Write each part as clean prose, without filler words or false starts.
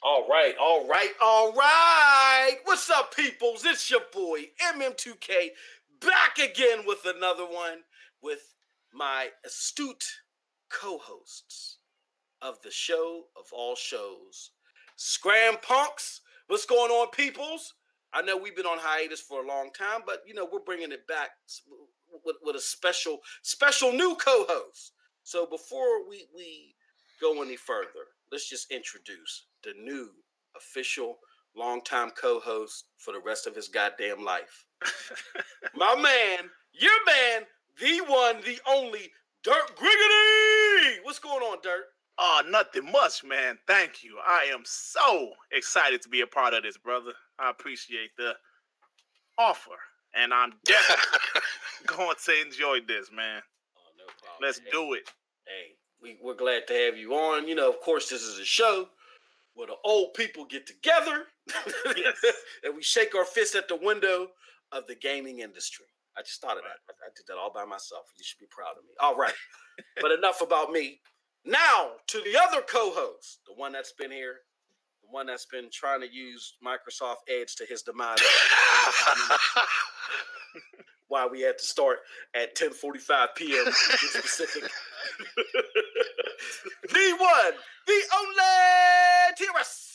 All right, all right, all right. What's up, peoples? It's your boy, MM2K, back again with another one with my astute co-hosts of the show of all shows, Scram Punks. What's going on, peoples? I know we've been on hiatus for a long time, but, we're bringing it back with a special new co-host. So before we go any further, let's just introduce the new official longtime co-host for the rest of his goddamn life. My man, your man, the one, the only, Dirt Griggity! What's going on, Dirt? Oh, nothing much, man. Thank you. I am so excited to be a part of this, brother. I appreciate the offer, and I'm definitely going to enjoy this, man. Oh, no problem. Let's do it. Hey, we're glad to have you on. Of course, this is a show where the old people get together Yes. and we shake our fists at the window of the gaming industry. I just thought of that. I did that all by myself. You should be proud of me. All right. But enough about me. Now to the other co-host, the one that's been here, the one that's been trying to use Microsoft Edge to his demise. Why we had to start at 10:45 p.m. specific. The one, the only TRS.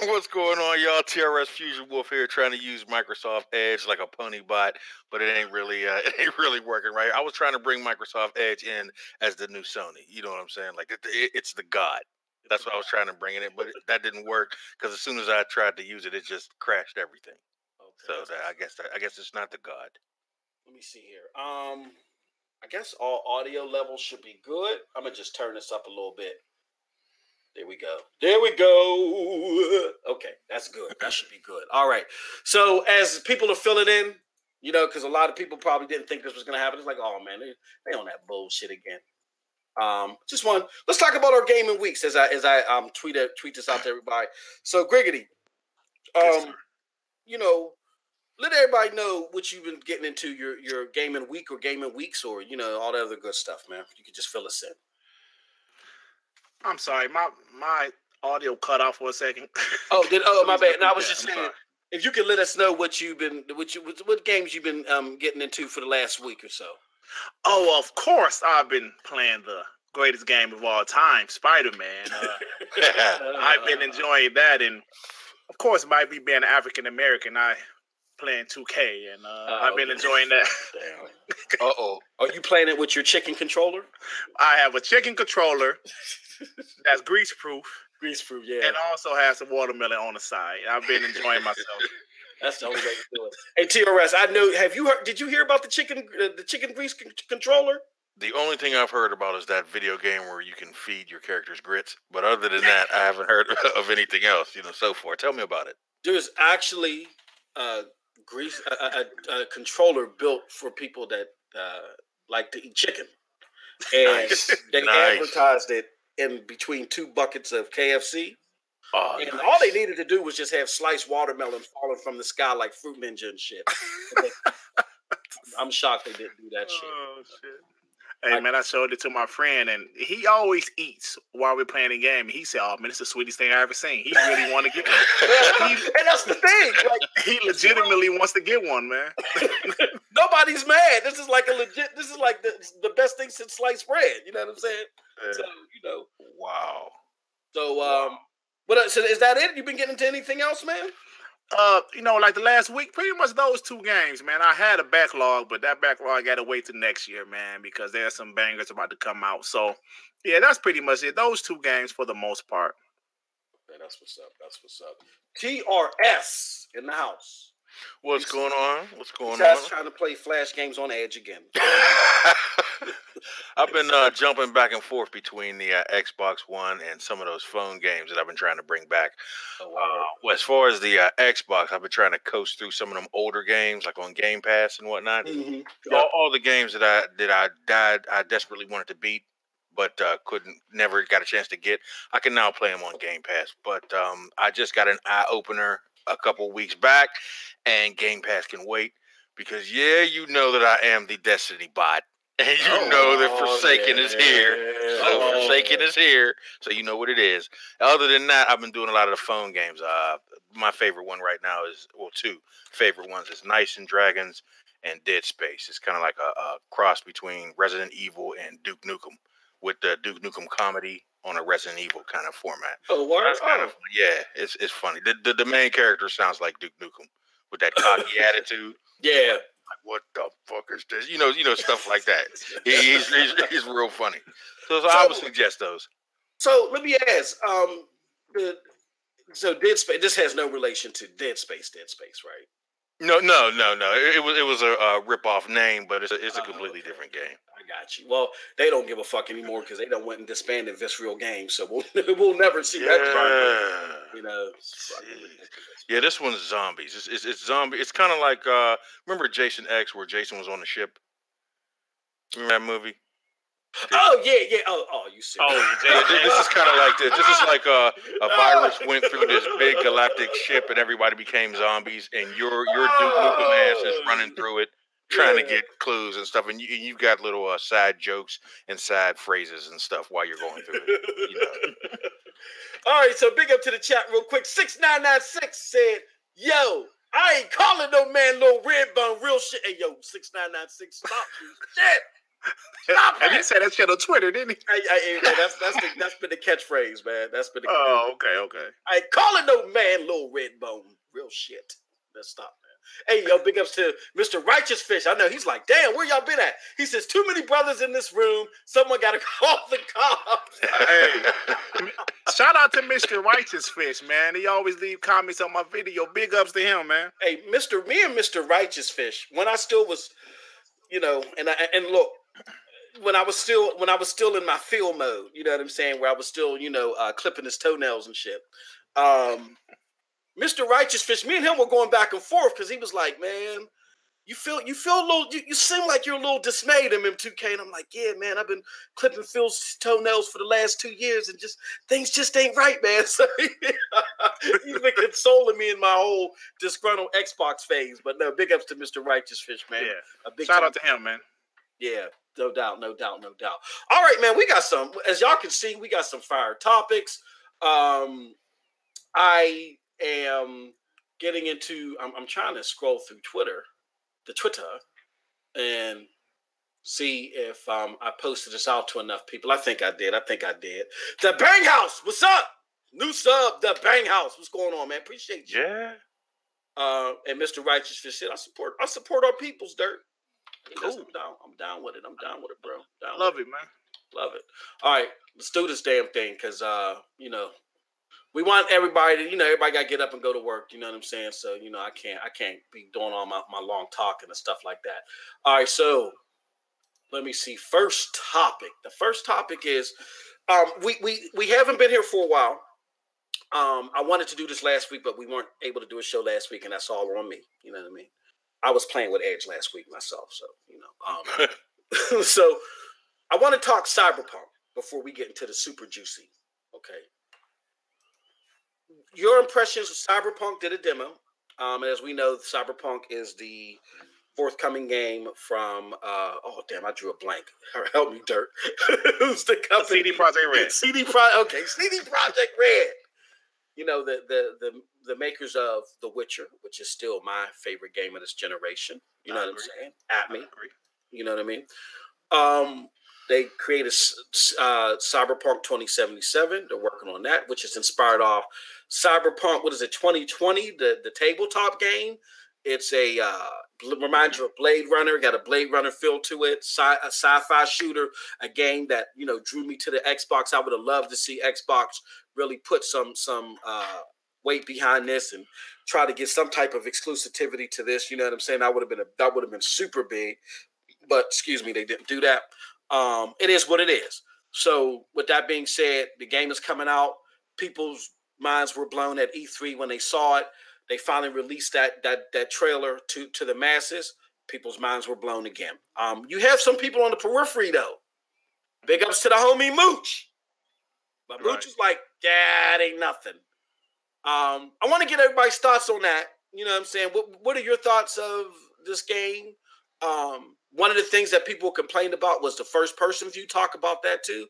What's going on, y'all? TRS Fusion Wolf here, trying to use Microsoft Edge like a pony bot, but it ain't really working right. I was trying to bring Microsoft Edge in as the new Sony. You know what I'm saying? Like it's the god. That's what I was trying to bring it in, but that didn't work because as soon as I tried to use it, it just crashed everything. Okay, so I guess it's not the god. Let me see here. I guess all audio levels should be good. I'm gonna just turn this up a little bit. There we go. There we go. Okay, that's good. That should be good. All right. So as people are filling in, because a lot of people probably didn't think this was gonna happen. It's like, oh man, they on that bullshit again. Let's talk about our gaming weeks as I tweet this out to everybody. So Griggity, let everybody know what you've been getting into your gaming week or gaming weeks or all that other good stuff, man. You could just fill us in. I'm sorry, my audio cut off for a second. Oh, my bad. No, I was just saying, if you could let us know what games you've been getting into for the last week or so. Oh, of course, I've been playing the greatest game of all time, Spiderman. I've been enjoying that, and of course, by me being African American, I playing 2K, and I've been enjoying that. Damn. Are you playing it with your chicken controller? I have a chicken controller that's grease-proof. Grease-proof, yeah. And also has some watermelon on the side. I've been enjoying myself. That's the only way to do it. Hey, TRS, I know. Have you heard? Did you hear about the chicken grease controller? The only thing I've heard about is that video game where you can feed your characters grits. But other than that, I haven't heard of anything else. So far. Tell me about it. There's actually a controller built for people that like to eat chicken, and they advertised it in between two buckets of KFC. Oh, and all they needed to do was just have sliced watermelon falling from the sky like Fruit Ninja and shit. I'm shocked they didn't do that shit. Oh, shit. Hey, man, I showed it to my friend, and he always eats while we're playing the game. He said, oh, man, it's the sweetest thing I ever seen. He really want to get one. And that's the thing. Like, he legitimately wants to get one, man. Nobody's mad. This is like the best thing since sliced bread. You know what I'm saying? Yeah. So, Wow. So, so is that it? You been getting into anything else, man? Like the last week, pretty much those two games, man. I had a backlog, but that backlog got to wait till next year, man, because there's some bangers about to come out. So, yeah, that's pretty much it. Those two games for the most part. Okay, that's what's up. TRS in the house. What's going on? Just trying to play Flash games on Edge again. I've been jumping back and forth between the Xbox One and some of those phone games that I've been trying to bring back. Oh, wow. As far as the Xbox, I've been trying to coast through some of them older games, like on Game Pass and whatnot. Mm-hmm. All the games that I desperately wanted to beat, but never got a chance to get. I can now play them on Game Pass. But I just got an eye opener a couple weeks back, and Game Pass can wait because you know that I am the Destiny bot. And you know that Forsaken is here. So Forsaken is here. So you know what it is. Other than that, I've been doing a lot of the phone games. My favorite one right now is, well, two favorite ones is Knights and Dragons and Dead Space. It's kind of like a cross between Resident Evil and Duke Nukem, with the Duke Nukem comedy on a Resident Evil kind of format. Oh, what? That's kind of fun. Yeah, it's funny. The main character sounds like Duke Nukem with that cocky attitude. Yeah. Like, what the fuck is this? You know, stuff like that. He's real funny. So I would suggest those. So let me ask, so Dead Space. This has no relation to Dead Space, right? No. It was a rip-off name, but it's a completely different game. I got you. Well, they don't give a fuck anymore because they done went and disbanded Visceral Games, so we'll never see that. You know. Yeah, this one's zombies. It's zombie. It's kind of like remember Jason X, where Jason was on the ship. Remember that movie? Oh yeah. Oh, you see. This is kind of like this. This is like a virus went through this big galactic ship, and everybody became zombies. And your Duke Nukem ass is running through it, trying to get clues and stuff. And you've got little side jokes and side phrases and stuff while you're going through it. You know. All right, so big up to the chat real quick. 6996 said, "Yo, I ain't calling no man Lil Redbone real shit." Hey, yo, 6996, stop you shit. Stop and he said that shit on Twitter, didn't he? That's been the catchphrase, man. That's been the okay. I ain't calling no man Lil Redbone real shit. Let's stop, man. Hey, yo, big ups to Mr. Righteous Fish. I know he's like, damn, where y'all been at? He says, too many brothers in this room. Someone got to call the cops. Hey, shout out to Mr. Righteous Fish, man. He always leave comments on my video. Big ups to him, man. Hey, me and Mr. Righteous Fish, when I still was, you know, and look, when I was still in my field mode, you know what I'm saying, where I was still, you know, clipping his toenails and shit. Mr. Righteous Fish, me and him were going back and forth because he was like, man, you feel a little, you seem like you're a little dismayed, MM2K. And I'm like, yeah, man, I've been clipping Phil's toenails for the last 2 years and things just ain't right, man. So he's been consoling me in my whole disgruntled Xbox phase. But no, big ups to Mr. Righteous Fish, man. Yeah. Shout out to him, man. Yeah, no doubt. All right, man, we got some, as y'all can see, we got some fire topics. I am getting into, I'm trying to scroll through Twitter, and see if I posted this out to enough people. I think I did. The Bang House, what's up? New sub, The Bang House. What's going on, man? Appreciate you. Yeah. And Mr. Righteous just said, I support our people's dirt. Cool. I'm down with it. Bro. Love it, man. Love it. All right, let's do this damn thing, because you know, we want everybody to, you know, everybody got to get up and go to work. You know what I'm saying? So, you know, I can't be doing all my long talking and stuff like that. All right, so let me see. First topic. The first topic is we haven't been here for a while. I wanted to do this last week, but we weren't able to do a show last week, and that's all on me. You know what I mean? I was playing with Edge last week myself, so, you know. So I want to talk Cyberpunk before we get into the super juicy. Okay. Your impressions of Cyberpunk did a demo. As we know, Cyberpunk is the forthcoming game from, oh, damn, I drew a blank. Help me, Dirt. Who's the company? CD Projekt Red. CD Projekt Red. You know, the makers of The Witcher, which is still my favorite game of this generation. You know what I'm saying? At me. You know what I mean? They created Cyberpunk 2077. They're working on that, which is inspired off Cyberpunk, 2020, the tabletop game. It's reminds you of Blade Runner, got a Blade Runner feel to it, a sci-fi shooter, a game that, you know, drew me to the Xbox. I would have loved to see Xbox really put some weight behind this and try to get some type of exclusivity to this. You know what I'm saying? That would have been super big, but excuse me, they didn't do that. It is what it is. So with that being said, the game is coming out. People's minds were blown at E3 when they saw it. They finally released that trailer to the masses. People's minds were blown again. You have some people on the periphery though. Big ups to the homie Mooch. But Mooch is like, that ain't nothing. I want to get everybody's thoughts on that. You know what I'm saying? What are your thoughts of this game? one of the things that people complained about was the first person view. Talk about that too.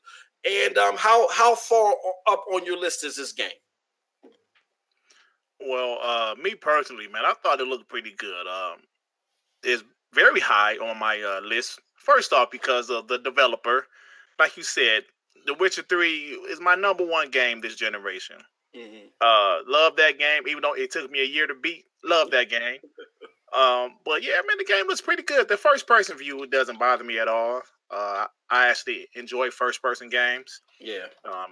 And how far up on your list is this game? Well, me personally, man, I thought it looked pretty good. It's very high on my list. First off, because of the developer. Like you said, The Witcher 3 is my number one game this generation. Love that game, even though it took me a year to beat. Love that game. But yeah, man, the game looks pretty good. The first person view doesn't bother me at all. I actually enjoy first person games. Yeah.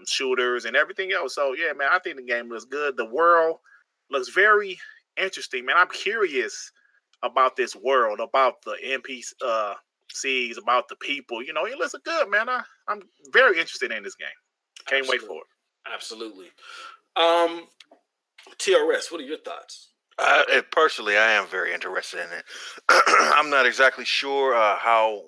Shooters and everything else. So yeah, man, I think the game looks good. The world looks very interesting, man. I'm curious about this world, about the NPCs, about the people. You know, it looks good, man. I'm very interested in this game. Can't wait for it. Absolutely. TRS, what are your thoughts? Personally, I am very interested in it. I'm not exactly sure how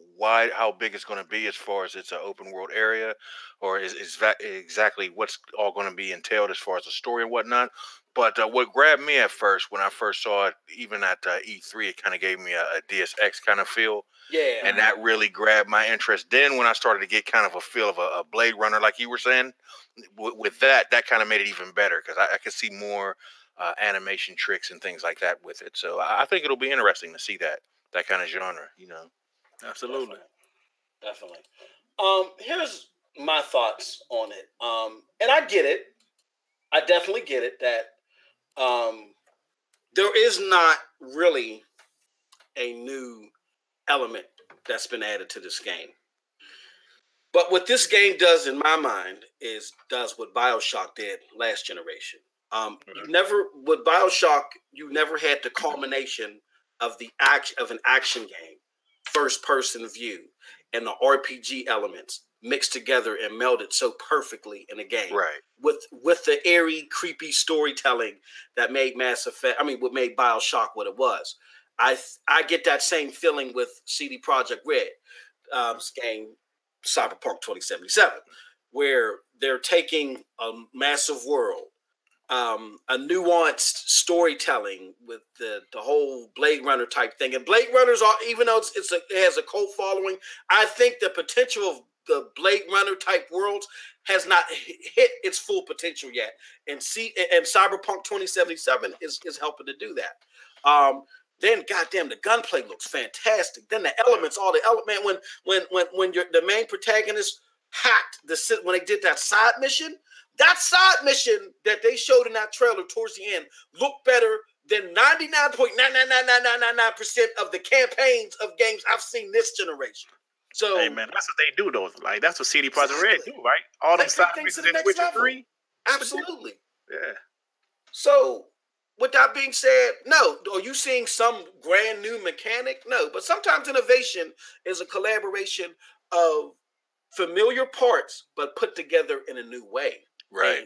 big it's going to be as far as it's an open world area, or is exactly what's all going to be entailed as far as the story and whatnot. But what grabbed me at first, when I first saw it, even at E3, it kind of gave me a Deus Ex kind of feel. Yeah. And that really grabbed my interest. Then when I started to get kind of a feel of a Blade Runner, like you were saying, with that kind of made it even better, because I could see more animation tricks and things like that with it. So I think it'll be interesting to see that kind of genre, you know. Absolutely. Definitely. Here's my thoughts on it. And I get it. I definitely get it that there is not really a new element that's been added to this game. But what this game does, in my mind, does what BioShock did last generation. With BioShock, you never had the culmination of an action game, first person view, and the RPG elements mixed together and melded so perfectly in a game. Right. With the airy, creepy storytelling that made what made BioShock what it was. I get that same feeling with CD Projekt Red game Cyberpunk 2077, where they're taking a massive world, a nuanced storytelling with the whole Blade Runner type thing. And Blade Runners are, even though it has a cult following, I think the potential of the Blade Runner type worlds has not hit its full potential yet. And Cyberpunk 2077 is helping to do that. Then goddamn, the gunplay looks fantastic. Then the elements, all the element when the main protagonist hacked when they did that side mission. That side mission that they showed in that trailer towards the end looked better than 99.99999% of the campaigns of games I've seen this generation. So, hey man, that's what they do though. Like that's what CD Projekt Red do, right? All them side missions in Witcher 3. Absolutely. Yeah. So, with that being said, no. Are you seeing some brand new mechanic? No. But sometimes innovation is a collaboration of familiar parts, but put together in a new way. Right.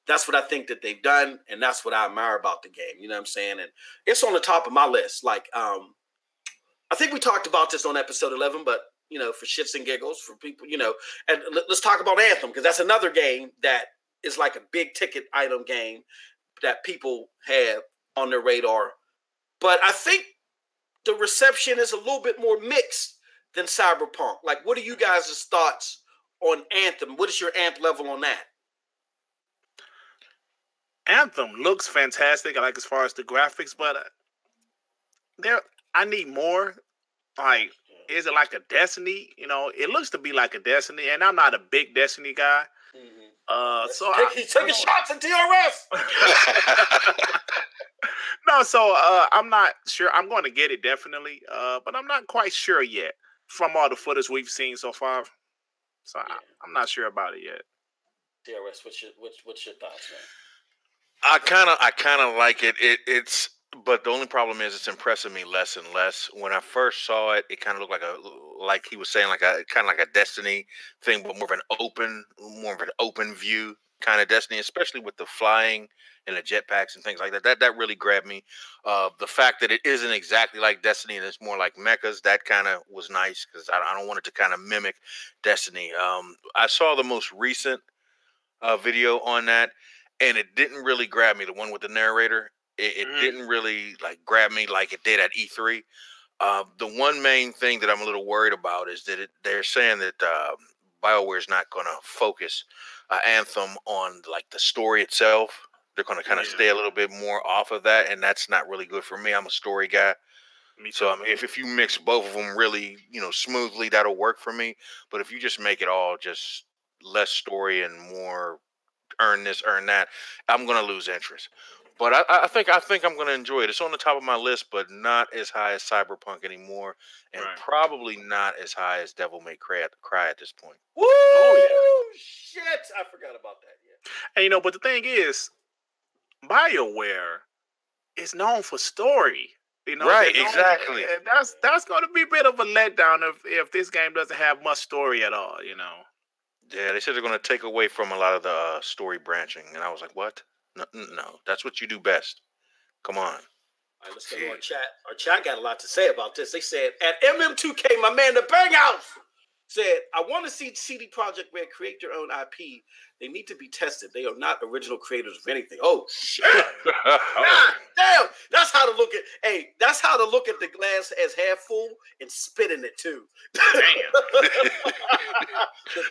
That's what I think that they've done, and that's what I admire about the game. You know what I'm saying? And it's on the top of my list. Like, I think we talked about this on episode 11, but, you know, for shits and giggles, for people, you know, and let's talk about Anthem, because that's another game that is like a big ticket item game that people have on their radar. But I think the reception is a little bit more mixed than Cyberpunk. Like, what are you guys' thoughts on Anthem? What is your amp level on that? Anthem looks fantastic, like as far as the graphics, but I need more. Like, is it like a Destiny? You know, it looks to be like a Destiny, and I'm not a big Destiny guy. So he's taking shots at TRS. No, so I'm not sure. I'm going to get it definitely, but I'm not quite sure yet from all the footage we've seen so far. So yeah. I'm not sure about it yet. TRS, what's your thoughts, man? I kind of like it. It's but the only problem is it's impressing me less and less. When I first saw it, it kind of looked like he was saying, like a kind of like a Destiny thing, but more of an open view kind of Destiny, especially with the flying and the jetpacks and things like that. That really grabbed me. The fact that it isn't exactly like Destiny and it's more like mechas, that kind of was nice, because I don't want it to kind of mimic Destiny. I saw the most recent video on that, and it didn't really grab me. The one with the narrator, it didn't really like grab me like it did at E3. The one main thing that I'm a little worried about is that they're saying that BioWare is not going to focus Anthem on like the story itself. They're going to kind of stay a little bit more off of that, and that's not really good for me. I'm a story guy. So I mean, if you mix both of them really, smoothly, that'll work for me. But if you just make it all just less story and more earn this, earn that, I'm gonna lose interest. But I think I'm gonna enjoy it. It's on the top of my list, but not as high as Cyberpunk anymore, and probably not as high as Devil May Cry at this point. Woo! Oh yeah, shit! I forgot about that. Yeah, and but the thing is, BioWare is known for story. Right, exactly. That's going to be a bit of a letdown if this game doesn't have much story at all. Yeah, they said they're going to take away from a lot of the story branching, and I was like, what? No, that's what you do best. Come on. All right, let's go to our chat. Our chat got a lot to say about this. They said, at MM2K, my man, the Bang House, said, I want to see CD Projekt Red create their own IP. They need to be tested. They are not original creators of anything. Oh, shit. God damn. That's how to look at, that's how to look at the glass as half full and spit in it, too. Damn.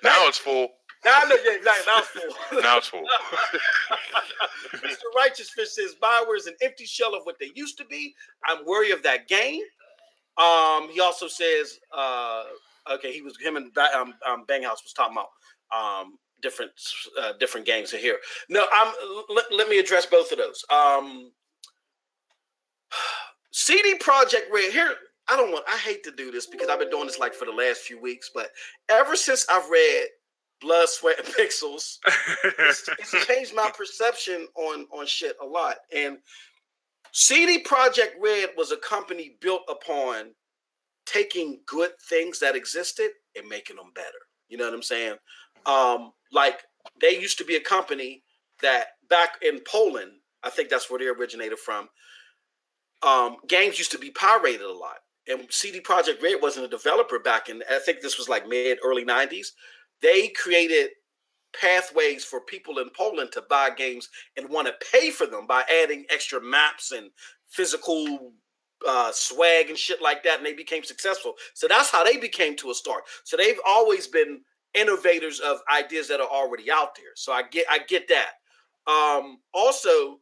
Now it's full. Now it's full. Now it's full. Mr. Righteous Fish says, BioWare is an empty shell of what they used to be. I'm worried of that game. He also says, okay, him and Banghouse was talking about different games in here. No, let me address both of those. CD Projekt Red here. I hate to do this because I've been doing this like for the last few weeks, but ever since I've read Blood, Sweat, and Pixels, it's changed my perception on shit a lot. And CD Projekt Red was a company built upon taking good things that existed and making them better. You know what I'm saying? Like they used to be a company that back in Poland, I think that's where they originated from. Games used to be pirated a lot. And CD Projekt Red wasn't a developer back in, I think this was like early 90s. They created pathways for people in Poland to buy games and want to pay for them by adding extra maps and physical swag and shit like that, and they became successful. So that's how they became to a start. So they've always been innovators of ideas that are already out there. So I get that. Also,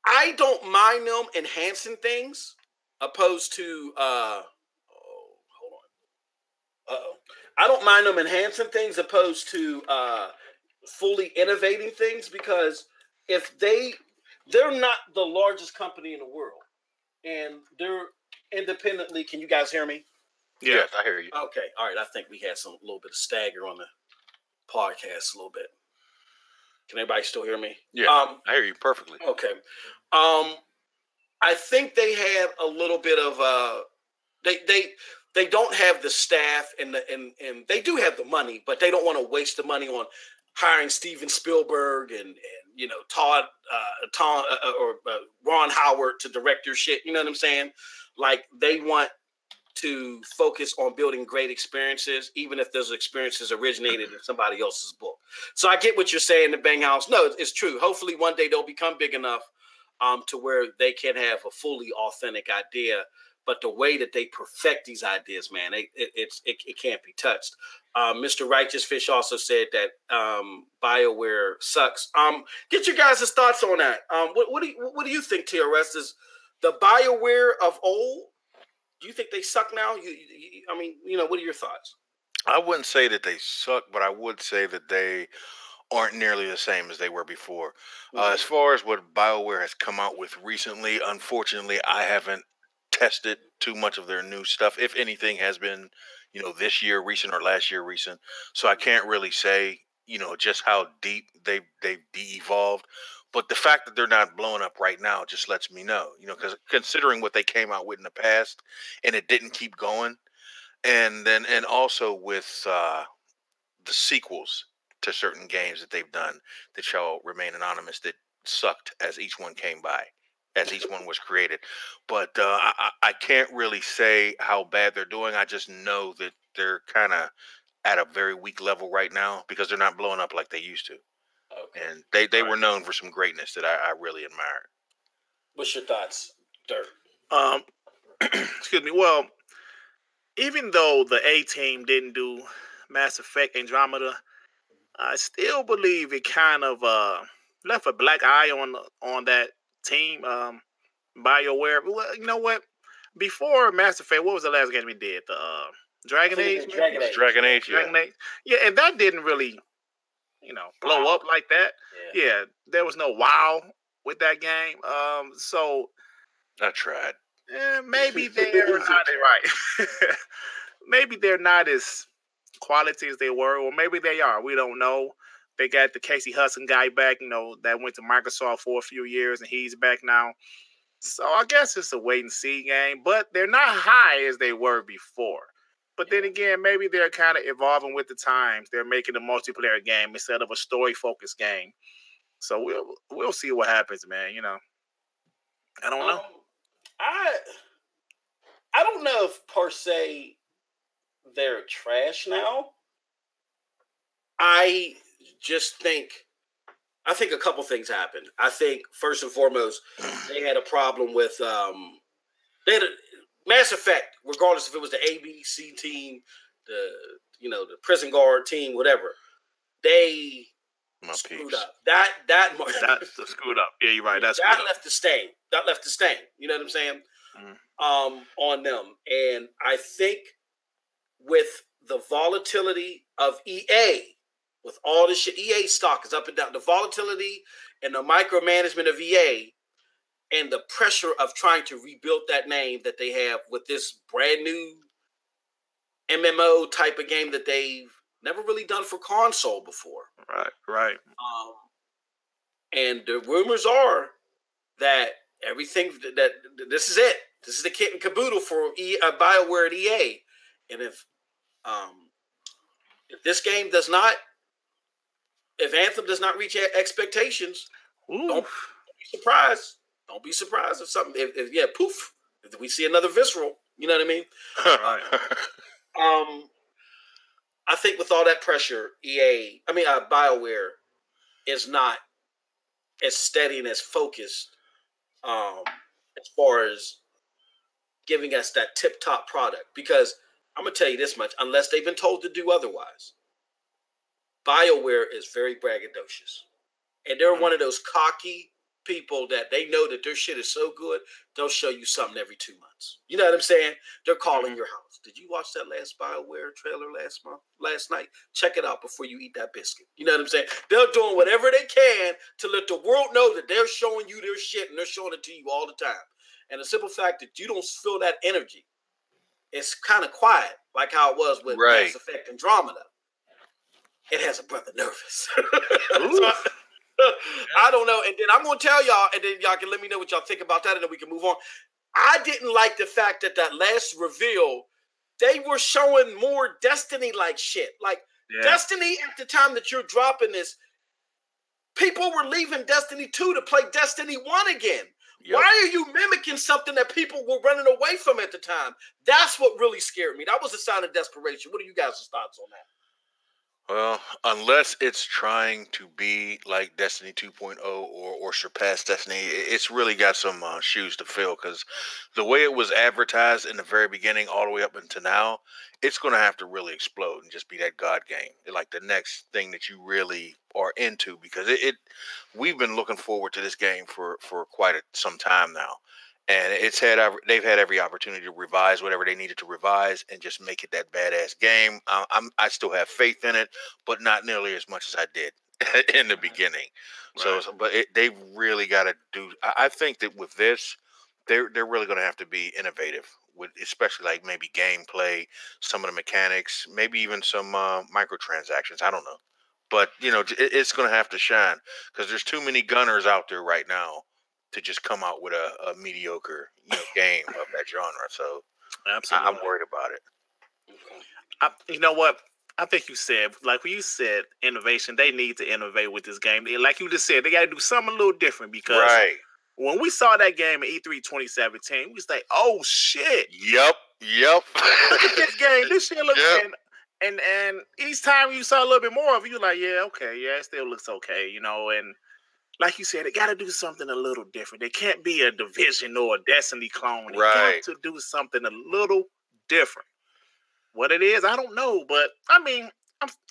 I don't mind them enhancing things opposed to I don't mind them enhancing things opposed to fully innovating things, because if they're not the largest company in the world and they're independently. Can you guys hear me? Yes, I hear you. Okay, all right. I think we had a little bit of stagger on the podcast a little bit. Can everybody still hear me? Yeah, I hear you perfectly. Okay. I think they had a little bit of they don't have the staff and they do have the money, but they don't want to waste the money on hiring Steven Spielberg and Todd or Ron Howard to direct your shit. You know what I'm saying? Like they want to focus on building great experiences, even if those experiences originated in somebody else's book. So I get what you're saying, the Bang House. No, it's true. Hopefully one day they'll become big enough to where they can have a fully authentic idea. But the way that they perfect these ideas, man, it can't be touched. Mr. Righteous Fish also said that BioWare sucks. Get your guys' thoughts on that. What do you think, TRS? Is the BioWare of old? Do you think they suck now? What are your thoughts? I wouldn't say that they suck, but I would say that they aren't nearly the same as they were before. As far as what BioWare has come out with recently, unfortunately, I haven't tested too much of their new stuff. If anything has been, this year recent or last year recent. So I can't really say, just how deep they've de-evolved. But the fact that they're not blowing up right now just lets me know, because considering what they came out with in the past and it didn't keep going. And also with the sequels to certain games that they've done that shall remain anonymous that sucked as each one came by, as each one was created. But I can't really say how bad they're doing. I just know that they're kind of at a very weak level right now because they're not blowing up like they used to. Okay. And they were known for some greatness that I really admired. What's your thoughts, Dirk? excuse me. Well, even though the A team didn't do Mass Effect Andromeda, I still believe it kind of left a black eye on that team. BioWare. Well, you know what? Before Mass Effect, what was the last game we did? The Dragon Age. Dragon Age. Dragon Age. Dragon Age. Yeah, and that didn't really, blow up like that. Yeah, there was no wow with that game. So I tried. maybe they're not right. Maybe they're not as quality as they were, or maybe they are. We don't know. They got the Casey Hudson guy back, that went to Microsoft for a few years, and he's back now. So I guess it's a wait and see game, but they're not high as they were before. But then again, maybe they're kind of evolving with the times. They're making a multiplayer game instead of a story-focused game. So we'll see what happens, man. I don't know. I don't know if per se they're trash now. I think a couple things happened. I think first and foremost, they had a problem with Mass Effect, regardless if it was the ABC team, the prison guard team, whatever. They screwed up. That screwed up. Yeah, you're right. That left the stain. That left the stain. You know what I'm saying? On them. And I think with the volatility of EA, with all this shit, EA stock is up and down. The volatility and the micromanagement of EA and the pressure of trying to rebuild that name that they have with this brand new MMO type of game that they've never really done for console before. Right. And the rumors are that everything that this is it. This is the kit and caboodle for BioWare at EA. And if this game does not, if Anthem does not reach expectations, don't be surprised. Don't be surprised if something. If we see another Visceral, you know what I mean? I think with all that pressure, BioWare is not as steady and as focused as far as giving us that tip-top product. Because I'm going to tell you this much, unless they've been told to do otherwise, BioWare is very braggadocious. And they're one of those cocky people that they know that their shit is so good, they'll show you something every 2 months. You know what I'm saying? They're calling your house. Did you watch that last BioWare trailer last night? Check it out before you eat that biscuit. You know what I'm saying? They're doing whatever they can to let the world know that they're showing you their shit, and they're showing it to you all the time. And the simple fact that you don't feel that energy, it's kind of quiet, like how it was with Mass Effect Andromeda. It has a brother nervous. I don't know. And then I'm going to tell y'all, and then y'all can let me know what y'all think about that, and then we can move on. I didn't like the fact that last reveal, they were showing more Destiny-like shit. Like, Destiny, at the time that you're dropping this, people were leaving Destiny 2 to play Destiny 1 again. Yep. Why are you mimicking something that people were running away from at the time? That's what really scared me. That was a sign of desperation. What are you guys' thoughts on that? Well, unless it's trying to be like Destiny 2.0 or surpass Destiny, it's really got some shoes to fill, because the way it was advertised in the very beginning all the way up until now, it's going to have to really explode and just be that God game, like the next thing that you really are into, because we've been looking forward to this game for quite some time now. And they've had every opportunity to revise whatever they needed to revise and just make it that badass game. I still have faith in it, but not nearly as much as I did in the beginning. Right. They've really got to do. I think that with this, they're really going to have to be innovative with, especially like maybe gameplay, some of the mechanics, maybe even some microtransactions. I don't know, but it's going to have to shine, because there's too many gunners out there right now to just come out with a mediocre game of that genre. So absolutely, I'm worried about it. You know what? I think you said, like when you said innovation, they need to innovate with this game. Like you just said, they got to do something a little different, because when we saw that game at E3 2017, we was like, oh shit. Yep. Look at this game. This shit looks and each time you saw a little bit more of it, you were like, yeah, okay, yeah, it still looks okay, and like you said, they got to do something a little different. They can't be a Division or a Destiny clone. They Right. got to do something a little different. What it is, I don't know, but I mean,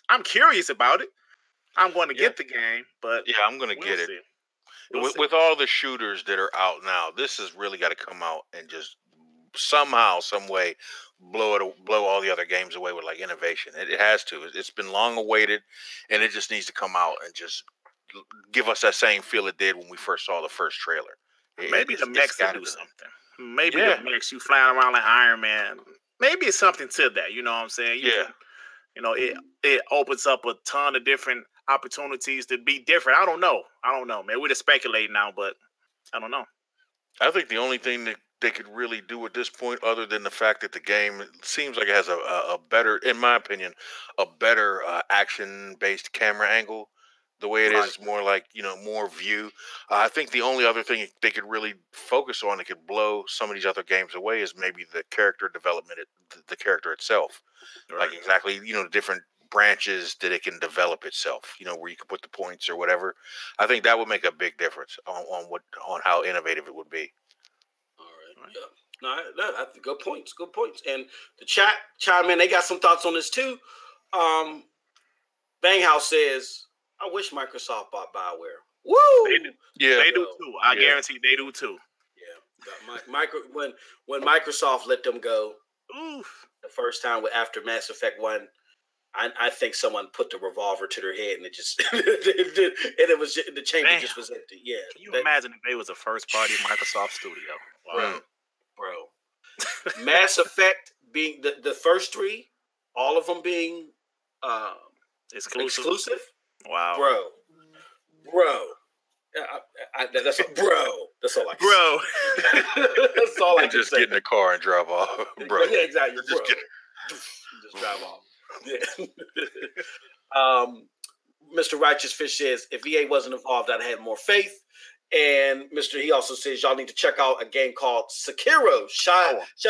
I'm curious about it. I'm going to get the game, but yeah, I'm going to get it. see. We'll see. With all the shooters that are out now, this has really got to come out and just somehow, some way, blow all the other games away with like innovation. It has to. It's been long awaited, and it just needs to come out and just give us that same feel it did when we first saw the first trailer. Maybe the mechs will do something. Maybe Yeah. the mechs, you flying around like Iron Man. Maybe it's something to that. You know what I'm saying? It opens up a ton of different opportunities to be different. I don't know, man. We're just speculating now, but I don't know. I think the only thing that they could really do at this point, other than the fact that the game seems like it has a better, in my opinion, a better action-based camera angle. The way it is more like, more view. I think the only other thing they could really focus on that could blow some of these other games away is maybe the character development, the character itself. Right. Like exactly, the different branches that it can develop itself, where you can put the points or whatever. I think that would make a big difference on how innovative it would be. All right. Yeah. No, that's good points. Good points. And the chat chime in. They got some thoughts on this too. Banghouse says, "I wish Microsoft bought BioWare." Woo! They do. Yeah, they do too. I guarantee they do too. Yeah. When Microsoft let them go, oof, the first time after Mass Effect 1, I think someone put the revolver to their head and it just it was the chamber just was empty. Yeah. Can you imagine if they was a first party Microsoft studio? Wow. Bro. Mass Effect being the first 3, all of them being exclusive. Wow. Bro. That's all I can bro. say. That's all I can just say. get in the car and drive off, bro. Yeah, exactly. Just drive off. Yeah. Mr. Righteous Fish says, if EA wasn't involved, I'd have had more faith. And he also says, y'all need to check out a game called Sekiro.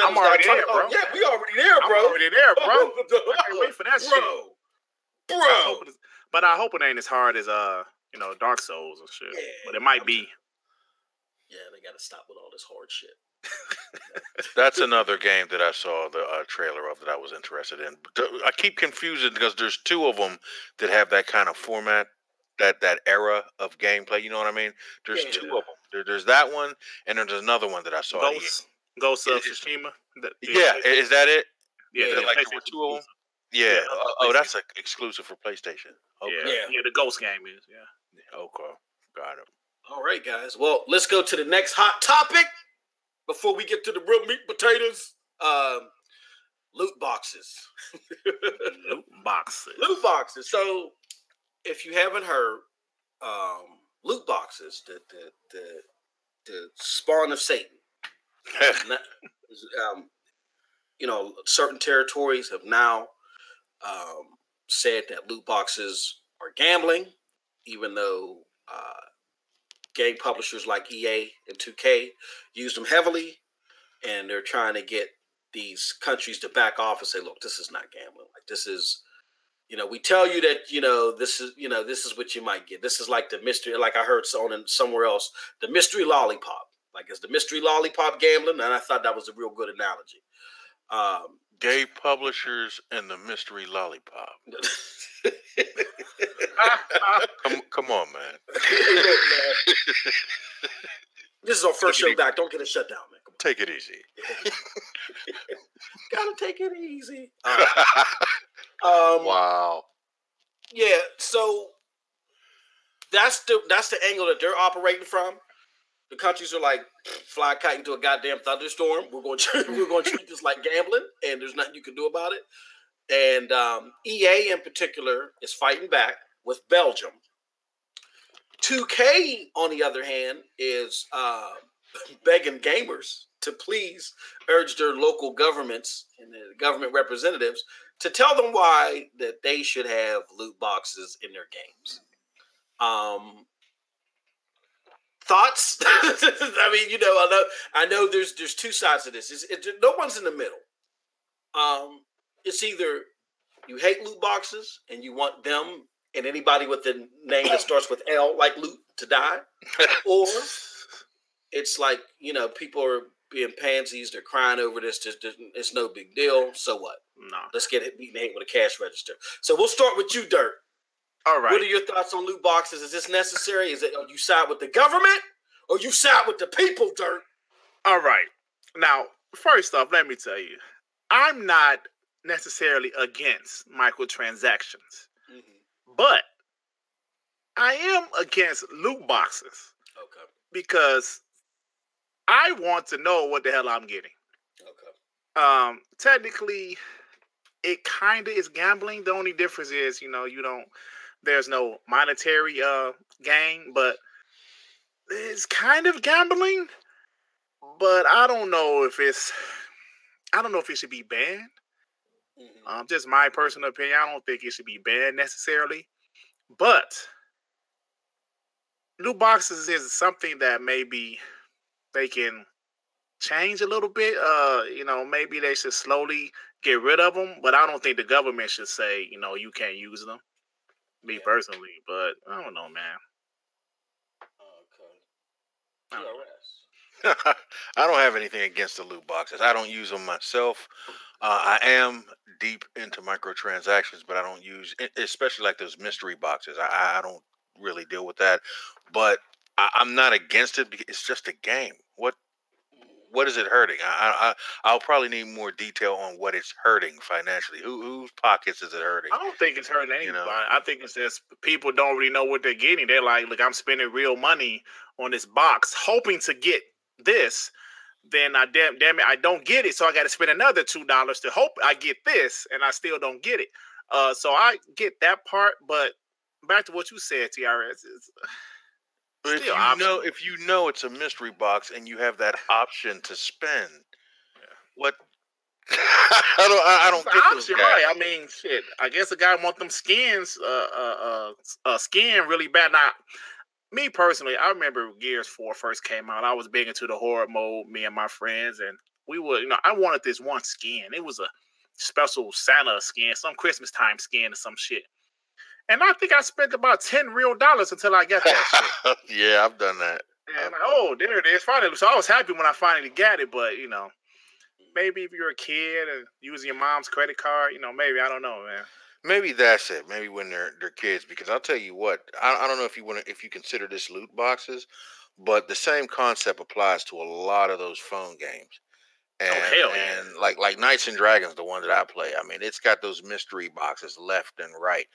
I'm already there, bro. Yeah, we already there, bro. I'm already there, bro. I can't wait for that shit. Bro. But I hope it ain't as hard as Dark Souls and shit. Yeah, but it might be. Yeah, they got to stop with all this hard shit. That's another game that I saw the trailer of that I was interested in. I keep confusing because there's 2 of them that have that kind of format, that era of gameplay. You know what I mean? There's 2 of them. There's that one, and there's another one that I saw. Ghost of Tsushima. Yeah, is that it? Yeah, like there were 2 of them. Yeah. That's an exclusive for PlayStation. Okay. Yeah, the Ghost game is. Yeah. Okay, got it. All right, guys. Well, let's go to the next hot topic before we get to the real meat and potatoes. Loot boxes. Loot boxes. Loot boxes. So, if you haven't heard, loot boxes, the spawn of Satan. Certain territories have now said that loot boxes are gambling, even though game publishers like EA and 2K use them heavily, and they're trying to get these countries to back off and say, look, this is not gambling. Like, this is, we tell you that, this is what you might get. This is like the mystery, like I heard somewhere else, the mystery lollipop. Like, is the mystery lollipop gambling? And I thought that was a real good analogy. Gay publishers and the mystery lollipop. Come on, man. Hey, look, man. This is our first show back. Don't get a shutdown, man. Take it easy. Gotta take it easy. Wow. Yeah, so that's the angle that they're operating from. The countries are like, fly a kite into a goddamn thunderstorm. We're going to treat this like gambling, and there's nothing you can do about it. And EA in particular is fighting back with Belgium. 2K, on the other hand, is begging gamers to please urge their local governments and the government representatives to tell them why that they should have loot boxes in their games. Thoughts? I mean, I know there's 2 sides to this. No one's in the middle. It's either you hate loot boxes and you want them and anybody with the name that starts with L, like loot, to die, or it's like, people are being pansies, they're crying over this, it's no big deal, so what? No. Let's get it beat in the head with a cash register. So we'll start with you, Dirt. All right. What are your thoughts on loot boxes? Is this necessary? Are you side with the government or you side with the people, Dirt? All right. Now, first off, let me tell you, I'm not necessarily against microtransactions, but I am against loot boxes. Okay. Because I want to know what the hell I'm getting. Okay. Technically, it kind of is gambling. The only difference is, there's no monetary gain, but it's kind of gambling. But I don't know if it should be banned. Just my personal opinion. I don't think it should be banned necessarily. But loot boxes is something that maybe they can change a little bit. Maybe they should slowly get rid of them. But I don't think the government should say, you can't use them. Me personally, but I don't know, man. Okay. I don't have anything against the loot boxes. I don't use them myself. I am deep into microtransactions, but I don't use, especially like those mystery boxes. I don't really deal with that. But I'm not against it because it's just a game. What is it hurting? I'll probably need more detail on what it's hurting financially. Whose pockets is it hurting? I don't think it's hurting anybody. I think it's just people don't really know what they're getting. They're like, look, I'm spending real money on this box, hoping to get this. Then damn it, I don't get it, so I got to spend another $2 to hope I get this, and I still don't get it. So I get that part, but back to what you said, TRS. But if you know it's a mystery box and you have that option to spend, what? I don't get those guys. Right. I mean, shit. I guess a guy want them skins, skin really bad. Now, me personally, I remember Gears 4 first came out. I was big into the horror mode, me and my friends, and we were, I wanted this one skin. It was a special Santa skin, some Christmas time skin or some shit. And I think I spent about $10 real until I got that shit. Yeah, I've done that. And there it is. Finally, so I was happy when I finally got it. But maybe if you're a kid and using your mom's credit card, maybe, I don't know, man. Maybe that's it. Maybe when they're kids, because I'll tell you what, I don't know if you consider this loot boxes, but the same concept applies to a lot of those phone games. And, and like Knights and Dragons, the one that I play, I mean, it's got those mystery boxes left and right.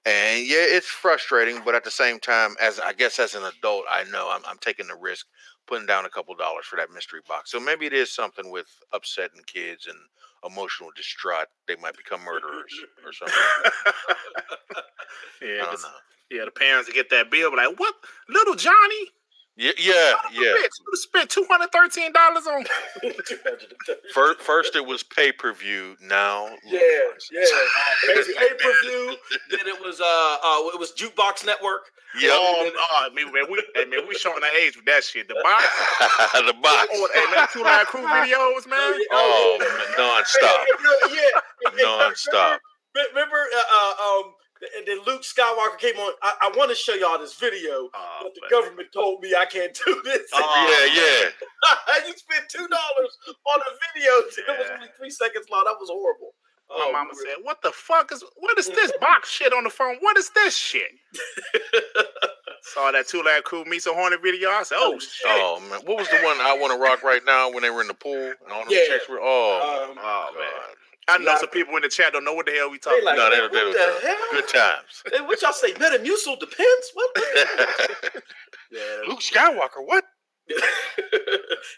And yeah, it's frustrating, but at the same time, as an adult, I know I'm taking the risk, putting down a couple dollars for that mystery box. So maybe it is something with upsetting kids and emotional distraught. They might become murderers or something. Yeah, I don't know. Yeah, the parents get that bill, but like, what, little Johnny? Yeah. You spent $213 on. First, it was pay-per-view. Now, pay-per-view. Then it was Jukebox Network. Yep. We showing our age with that shit. The box. The box. Hey, man, 2 Live Crew videos, man. Oh, non-stop. Non-stop. Remember, and then Luke Skywalker came on. I want to show y'all this video, but the government told me I can't do this. Yeah. You spent $2 on a video. It was only 3 seconds long. That was horrible. My mama said, what is this box shit on the phone? What is this shit? Saw that 2 Live Crew Meets a Hornet video. I said, oh, shit. Oh, man. What was the one I Want to Rock Right Now when they were in the pool? And all them chicks were, man. I know some people in the chat don't know what the hell we talking about. No, they don't. Good times. Hey, what y'all say? Metamucil depends? What? Luke Skywalker, what?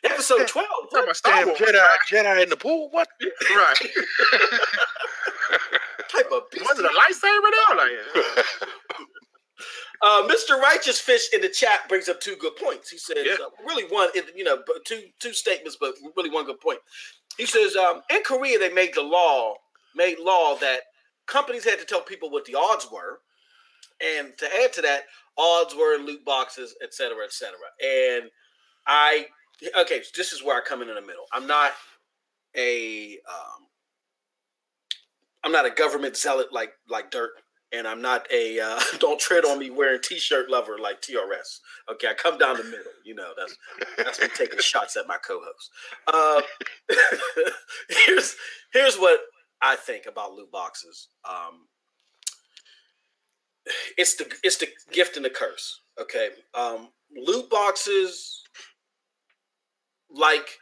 Episode 12. Talking about Star Wars. Jedi in the pool? What? Right. Type of beast. Was it a lightsaber there? Mr. Righteous Fish in the chat brings up 2 good points. He says, really one, two statements, but really one good point. He says, in Korea, they made law that companies had to tell people what the odds were. And to add to that, odds were loot boxes, et cetera, et cetera. And so this is where I come in the middle. I'm not a government zealot like Dirt and I'm not a don't tread on me wearing t-shirt lover like TRS. Okay, I come down the middle. You know, that's me taking shots at my co-host. Here's what I think about loot boxes. It's the gift and the curse. Okay, loot boxes, like,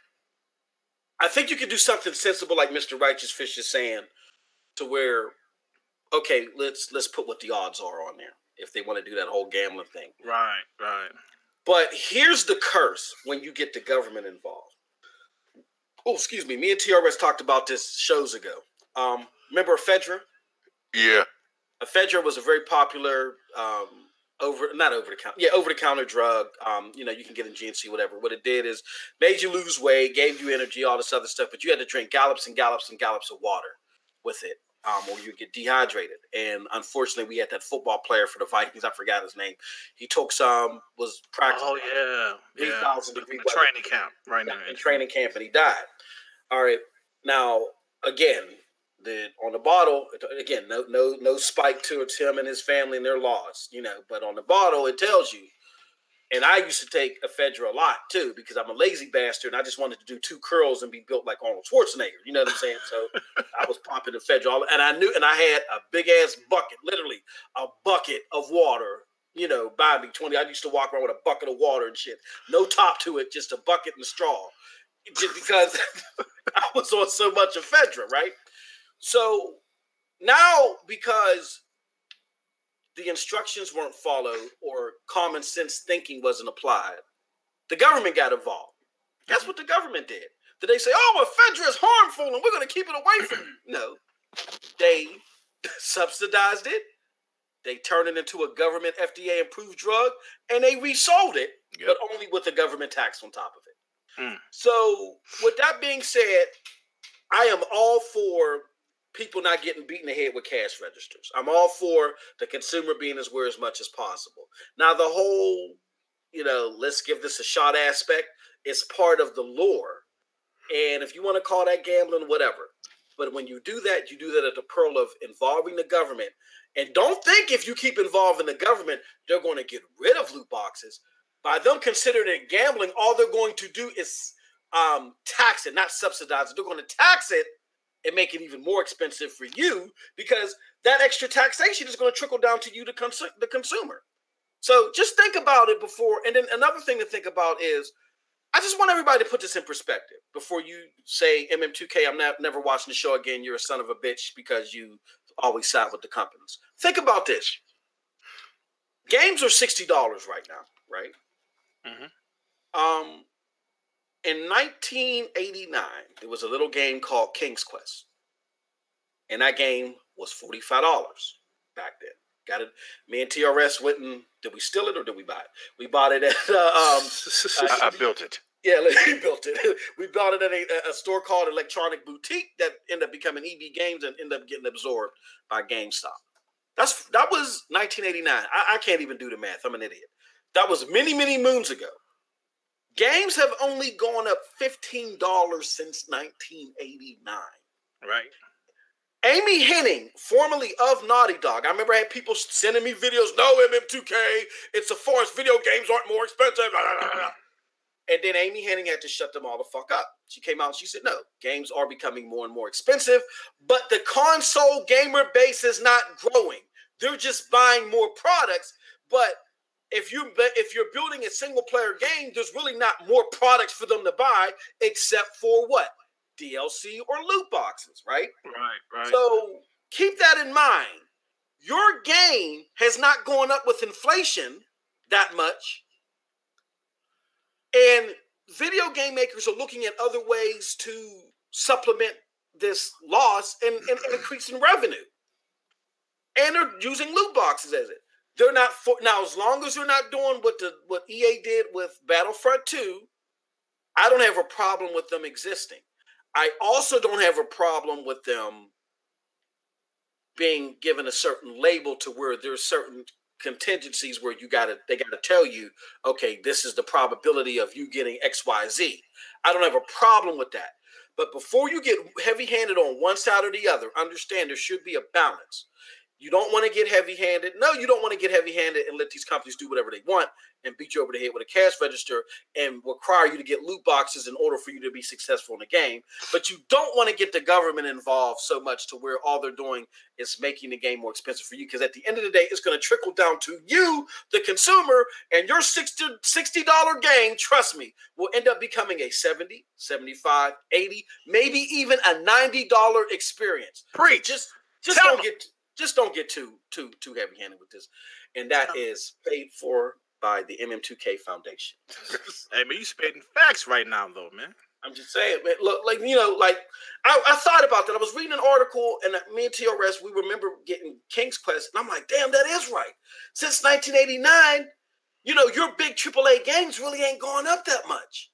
I think you could do something sensible, like Mr. Righteous Fish is saying, to where, okay, let's put what the odds are on there if they want to do that whole gambling thing. Right. But here's the curse when you get the government involved. Oh, excuse me. Me and TRS talked about this shows ago. Remember ephedra? Yeah. Ephedra was a very popular over-the-counter drug. You know, you can get in GNC, whatever. What it did is made you lose weight, gave you energy, all this other stuff, but you had to drink gallops and gallops and gallops of water with it, or you get dehydrated. And unfortunately, we had that football player for the Vikings. I forgot his name. He took some, was practicing. Oh, yeah. 3,000 degree weather. Training camp right now. In training camp, and he died. All right. Now, again, on the bottle, again, no spike to him and his family and their laws, you know. But on the bottle, it tells you. And I used to take ephedra a lot too because I'm a lazy bastard and I just wanted to do 2 curls and be built like Arnold Schwarzenegger. You know what I'm saying? So I was popping ephedra, and I knew, and I had a big ass bucket, literally a bucket of water. You know, by me, I used to walk around with a bucket of water and shit. No top to it, just a bucket and a straw, just because I was on so much ephedra, right? So now, because the instructions weren't followed or common sense thinking wasn't applied, the government got involved. Guess what the government did? Did they say, oh, ephedra is harmful and we're going to keep it away from you? No. They subsidized it. They turned it into a government FDA-approved drug, and they resold it, but only with a government tax on top of it. So with that being said, I am all for people not getting beaten in the head with cash registers. I'm all for the consumer being as much as possible. Now, the whole, you know, let's give this a shot aspect is part of the lore. And if you want to call that gambling, whatever. But when you do that at the pearl of involving the government. And don't think if you keep involving the government, they're going to get rid of loot boxes. By them considering it gambling, all they're going to do is tax it, not subsidize it. They're going to tax it and make it even more expensive for you because that extra taxation is going to trickle down to you, the consumer. So just think about it before. And then another thing to think about is, I just want everybody to put this in perspective before you say, MM2K, I'm never watching the show again. You're a son of a bitch because you always side with the companies. Think about this. Games are $60 right now, right? Mm-hmm. In 1989, there was a little game called King's Quest. And that game was $45 back then. Got it. Me and TRS went and, did we steal it or did we buy it? We bought it at I built it. Yeah, we built it. We bought it at a store called Electronic Boutique that ended up becoming EB Games and ended up getting absorbed by GameStop. That was 1989. I can't even do the math. I'm an idiot. That was many, many moons ago. Games have only gone up $15 since 1989. Right. Amy Hennig, formerly of Naughty Dog. I remember I had people sending me videos. No, MM2K, it's a farce. Video games aren't more expensive. And then Amy Hennig had to shut them all the fuck up. She came out and she said, no, games are becoming more and more expensive, but the console gamer base is not growing. They're just buying more products. But if you're building a single player game, there's really not more products for them to buy except for what? DLC or loot boxes, right? Right. So keep that in mind. Your game has not gone up with inflation that much. And video game makers are looking at other ways to supplement this loss and increasing revenue. And they're using loot boxes as it. They're not now, as long as they're not doing what EA did with Battlefront 2, I don't have a problem with them existing. I also don't have a problem with them being given a certain label to where there's certain contingencies where they gotta tell you, okay, this is the probability of you getting XYZ. I don't have a problem with that. But before you get heavy-handed on one side or the other, understand there should be a balance. You don't want to get heavy-handed. No, you don't want to get heavy-handed and let these companies do whatever they want and beat you over the head with a cash register and require you to get loot boxes in order for you to be successful in the game. But you don't want to get the government involved so much to where all they're doing is making the game more expensive for you. Because at the end of the day, it's going to trickle down to you, the consumer, and your $60 game, trust me, will end up becoming a $70, $75, $80, maybe even a $90 experience. Preach. So just don't get too heavy-handed with this. And that is paid for by the MM2K Foundation. Hey, man, you spitting facts right now, though, man. I'm just saying, man. Look, I thought about that. I was reading an article, and me and TRS, we remember getting King's Quest, and I'm like, damn, that is right. Since 1989, your big AAA games really ain't gone up that much.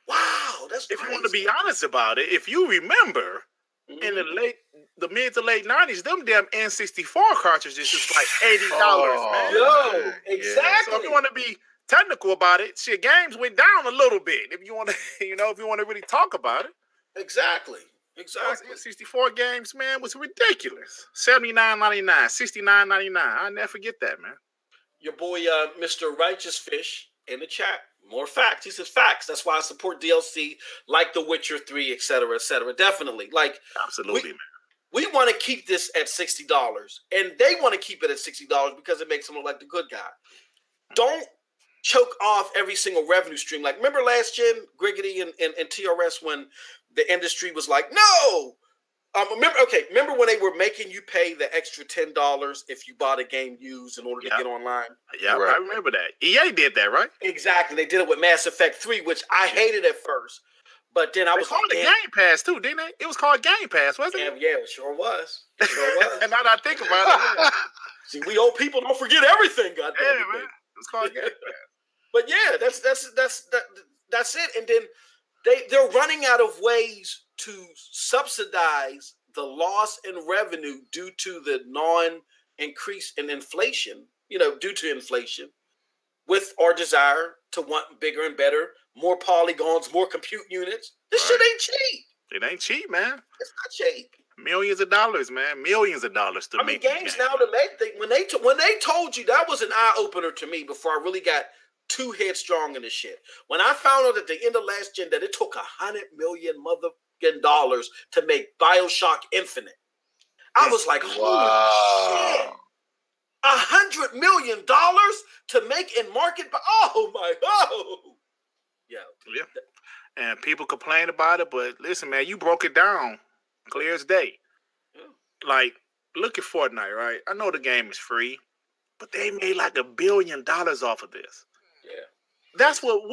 Wow, that's crazy. If you want to be honest about it, if you remember, in the mid to late 90s, them damn N64 cartridges was like $80, man. Yo, exactly. So if you want to be technical about it, shit, games went down a little bit. If you want to, if you want to really talk about it. Exactly. N64 games, man, was ridiculous. $79.99, $69.99. I'll never forget that, man. Your boy, Mr. Righteous Fish, in the chat. More facts. He says facts. That's why I support DLC like The Witcher 3, et cetera, et cetera. Definitely. Absolutely, man. We want to keep this at $60, and they want to keep it at $60 because it makes them look like the good guy. Don't choke off every single revenue stream. Like, remember last gen, Griggity and TRS, when the industry was like, no! Remember when they were making you pay the extra $10 if you bought a game used in order to get online? Yeah, right. I remember that. EA did that, right? Exactly. They did it with Mass Effect 3, which I hated at first. But then I was called it Game Pass too, didn't they? It was called Game Pass, wasn't it? Yeah, it sure was. It sure was. And now that I think about it, see, we old people don't forget everything. Goddamn it, man. It was called Game Pass. But yeah, that's it. And then they're running out of ways to subsidize the loss in revenue due to the non-increase in inflation. Due to inflation, with our desire to want bigger and better, more polygons, more compute units. This shit ain't cheap. It ain't cheap, man. It's not cheap. Millions of dollars, man. Millions of dollars to make games now to make. When they told you, that was an eye opener to me before I really got too headstrong in this shit. When I found out at the end of last gen that it took $100 million motherfucking dollars to make BioShock Infinite, I was like, holy shit. $100 million to make and market? Oh my God. Yeah. And people complain about it, but listen, man, you broke it down clear as day. Yeah. Like, look at Fortnite, right? I know the game is free, but they made like $1 billion off of this. Yeah. That's what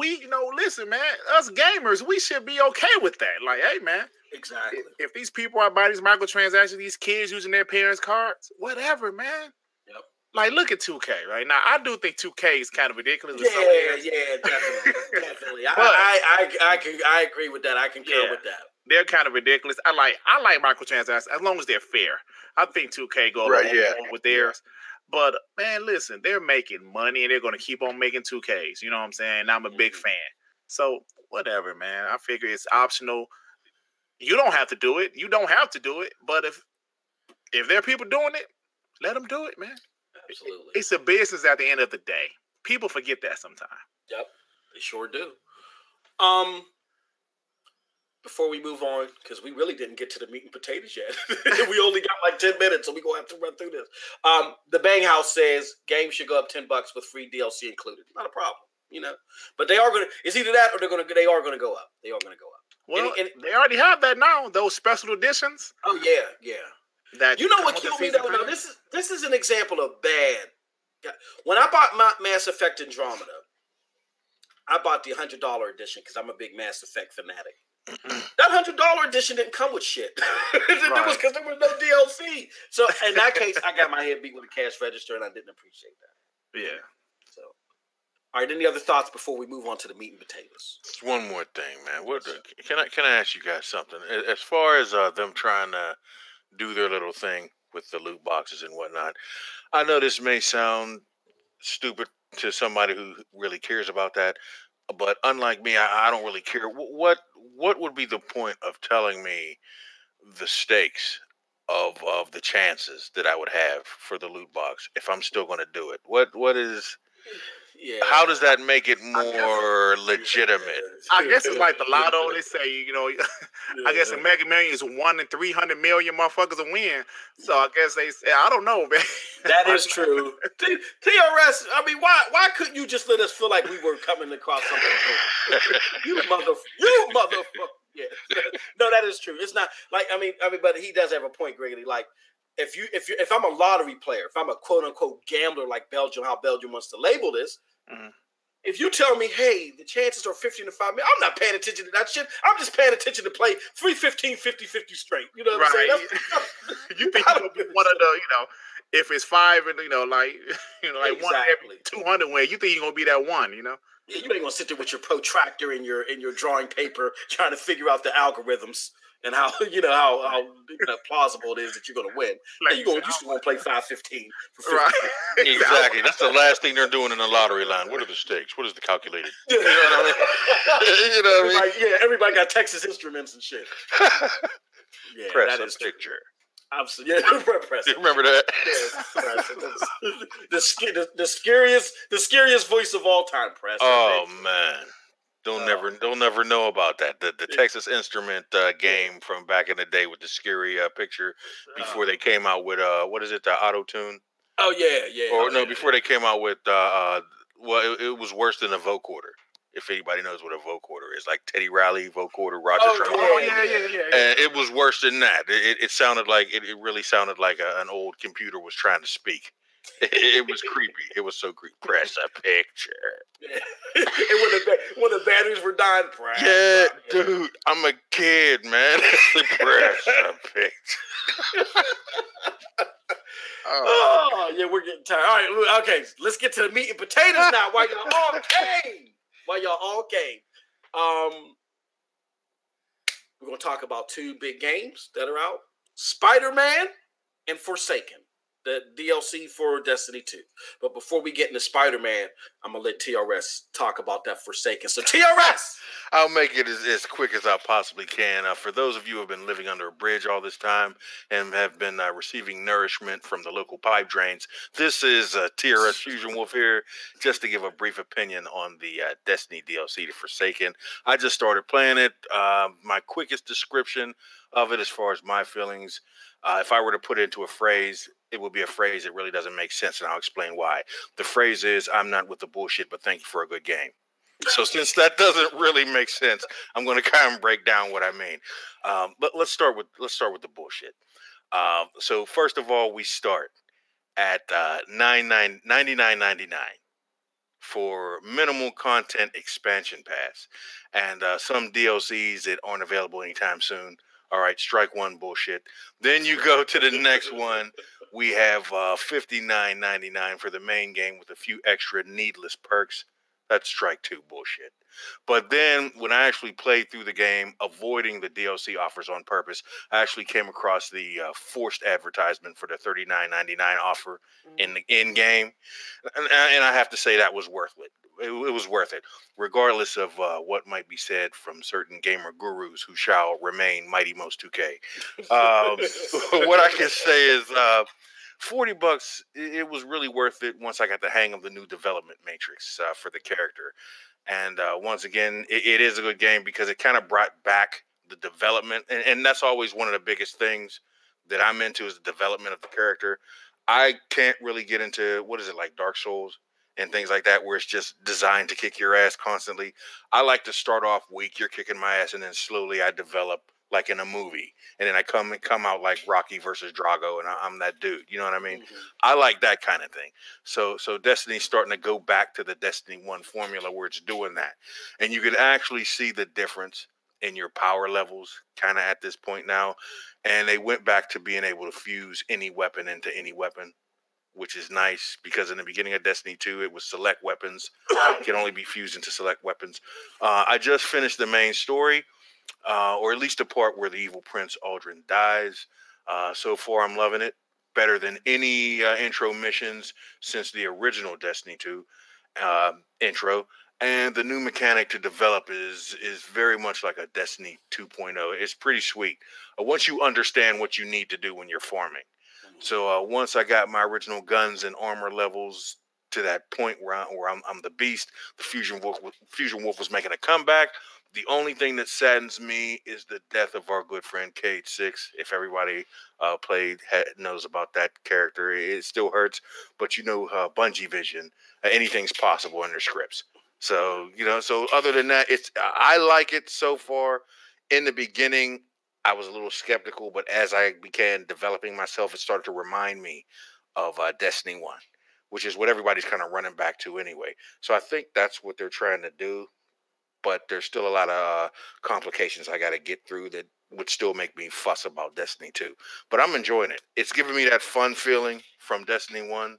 listen, man, us gamers, we should be okay with that. Like, hey, man. Exactly. If these people are buying these microtransactions, these kids using their parents' cards, whatever, man. Yep. Like, look at 2K right now. I do think 2K is kind of ridiculous. Yeah, definitely. I agree with that. I concur with that. They're kind of ridiculous. I like microtransactions as long as they're fair. I think 2K goes along with theirs. But man, listen, they're making money and they're going to keep on making 2Ks. You know what I'm saying? I'm a big fan. So whatever, man. I figure it's optional. You don't have to do it. You don't have to do it. But if there are people doing it, let them do it, man. Absolutely. It's a business at the end of the day. People forget that sometimes. Yep, they sure do. Before we move on, because we really didn't get to the meat and potatoes yet. We only got like 10 minutes, so we're going to have to run through this. The Bang House says games should go up $10 with free DLC included. Not a problem, But they are going to, it's either that or they are going to go up. They are going to go up. Well, they already have that now, those special editions. Oh, yeah. That what killed me though? No, this is an example of bad. When I bought my Mass Effect Andromeda, I bought the $100 edition because I'm a big Mass Effect fanatic. That $100 edition didn't come with shit. It was because there was no DLC. So in that case, I got my head beat with a cash register, and I didn't appreciate that. Yeah. So, all right. Any other thoughts before we move on to the meat and potatoes? Just one more thing, man. Can I ask you guys something? As far as them trying to do their little thing with the loot boxes and whatnot, I know this may sound stupid to somebody who really cares about that, but unlike me, I don't really care. What would be the point of telling me the stakes of the chances that I would have for the loot box if I'm still going to do it? What is? Yeah. How does that make it more legitimate? I guess it's like the lotto. They say, you know, I guess a Mega Million is 1 in 300 million motherfuckers to win. So I guess they say, I don't know, man. That is true. TRS, I mean, why couldn't you just let us feel like we were coming across something good? You motherfucker. Yeah. No, that is true. It's not like I mean, but he does have a point, Gregory. Like, if I'm a lottery player, if I'm a quote unquote gambler like Belgium, how Belgium wants to label this, if you tell me, hey, the chances are 15 to 5 million, I'm not paying attention to that shit. I'm just paying attention to play 3-15, 50-50 straight. You know what I'm saying? You think you're gonna be one of the, you know, if it's 5 and like exactly. 1 every 200 win, you think you're gonna be that one, you know? Yeah, you ain't gonna sit there with your protractor and your drawing paper trying to figure out the algorithms and how how plausible it is that you're gonna win. Like, you still gonna play 5-15 for 50. Right. Exactly. That's the last thing they're doing in the lottery line. What are the stakes? What is the calculated? You know what I mean? You know what I mean? Yeah, everybody got Texas Instruments and shit. Yeah, press that a is picture. Absolutely. Yeah, press. You remember that? Yeah, the scariest voice of all time, press. Oh man. They'll never know about that. The Texas Instrument game from back in the day with the scary picture before they came out with what is it, the auto tune? Oh yeah. Or no, before they came out with well, it was worse than a vocoder. If anybody knows what a vocoder is, like Teddy Riley vocoder, Roger Troutman. Yeah. And it was worse than that. It sounded like it really sounded like an old computer was trying to speak. It was creepy. It was so creepy. Press a picture. Yeah. And when the batteries were dying, press. Yeah, dude, I'm a kid, man. Press a picture. Oh, yeah, we're getting tired. All right, okay, let's get to the meat and potatoes now. While y'all all came, we're gonna talk about 2 big games that are out: Spiderman and Foresaken, the DLC for Destiny 2. But before we get into Spider-Man, I'm going to let TRS talk about that Forsaken. So TRS! I'll make it as quick as I possibly can. For those of you who have been living under a bridge all this time and have been receiving nourishment from the local pipe drains, this is TRS Fusion Wolf here, just to give a brief opinion on the Destiny DLC to Forsaken. I just started playing it. My quickest description of it as far as my feelings, if I were to put it into a phrase, it would be a phrase that really doesn't make sense, and I'll explain why. The phrase is, I'm not with the bullshit, but thank you for a good game. So since that doesn't really make sense, I'm going to kind of break down what I mean. But let's start with the bullshit. So first of all, we start at $99.99 for minimal content expansion pass, and some DLCs that aren't available anytime soon. All right, strike one, bullshit. Then you go to the next one. We have $59.99 for the main game with a few extra needless perks. That's strike two, bullshit. But then when I actually played through the game, avoiding the DLC offers on purpose, I actually came across the forced advertisement for the $39.99 offer in the in-game. And I have to say that was worth it. It was worth it, regardless of what might be said from certain gamer gurus who shall remain Mighty Most 2K. What I can say is $40, it was really worth it once I got the hang of the new development matrix for the character. And once again, it is a good game because it kind of brought back the development. And that's always one of the biggest things that I'm into is the development of the character. I can't really get into, what is it, like Dark Souls and things like that, where it's just designed to kick your ass constantly. I like to start off weak, you're kicking my ass, and then slowly I develop like in a movie. And then I come out like Rocky versus Drago, and I'm that dude. You know what I mean? Mm-hmm. I like that kind of thing. So Destiny's starting to go back to the Destiny 1 formula where it's doing that. And you can actually see the difference in your power levels kind of at this point now. And they went back to being able to fuse any weapon into any weapon, which is nice because in the beginning of Destiny 2, it was select weapons can only be fused into select weapons. I just finished the main story, or at least the part where the evil Prince Aldrin dies. So far, I'm loving it. Better than any intro missions since the original Destiny 2 intro. And the new mechanic to develop is very much like a Destiny 2.0. It's pretty sweet. Once you understand what you need to do when you're farming. So once I got my original guns and armor levels to that point where I'm the beast, the Fusion Wolf was making a comeback. The only thing that saddens me is the death of our good friend Cade 6. If everybody knows about that character, it still hurts. But Bungie vision, anything's possible in their scripts. So so other than that, I like it so far. In the beginning, I was a little skeptical, but as I began developing myself, it started to remind me of Destiny 1, which is what everybody's kind of running back to anyway. So I think that's what they're trying to do. But there's still a lot of complications I got to get through that would still make me fuss about Destiny 2. But I'm enjoying it. It's giving me that fun feeling from Destiny 1.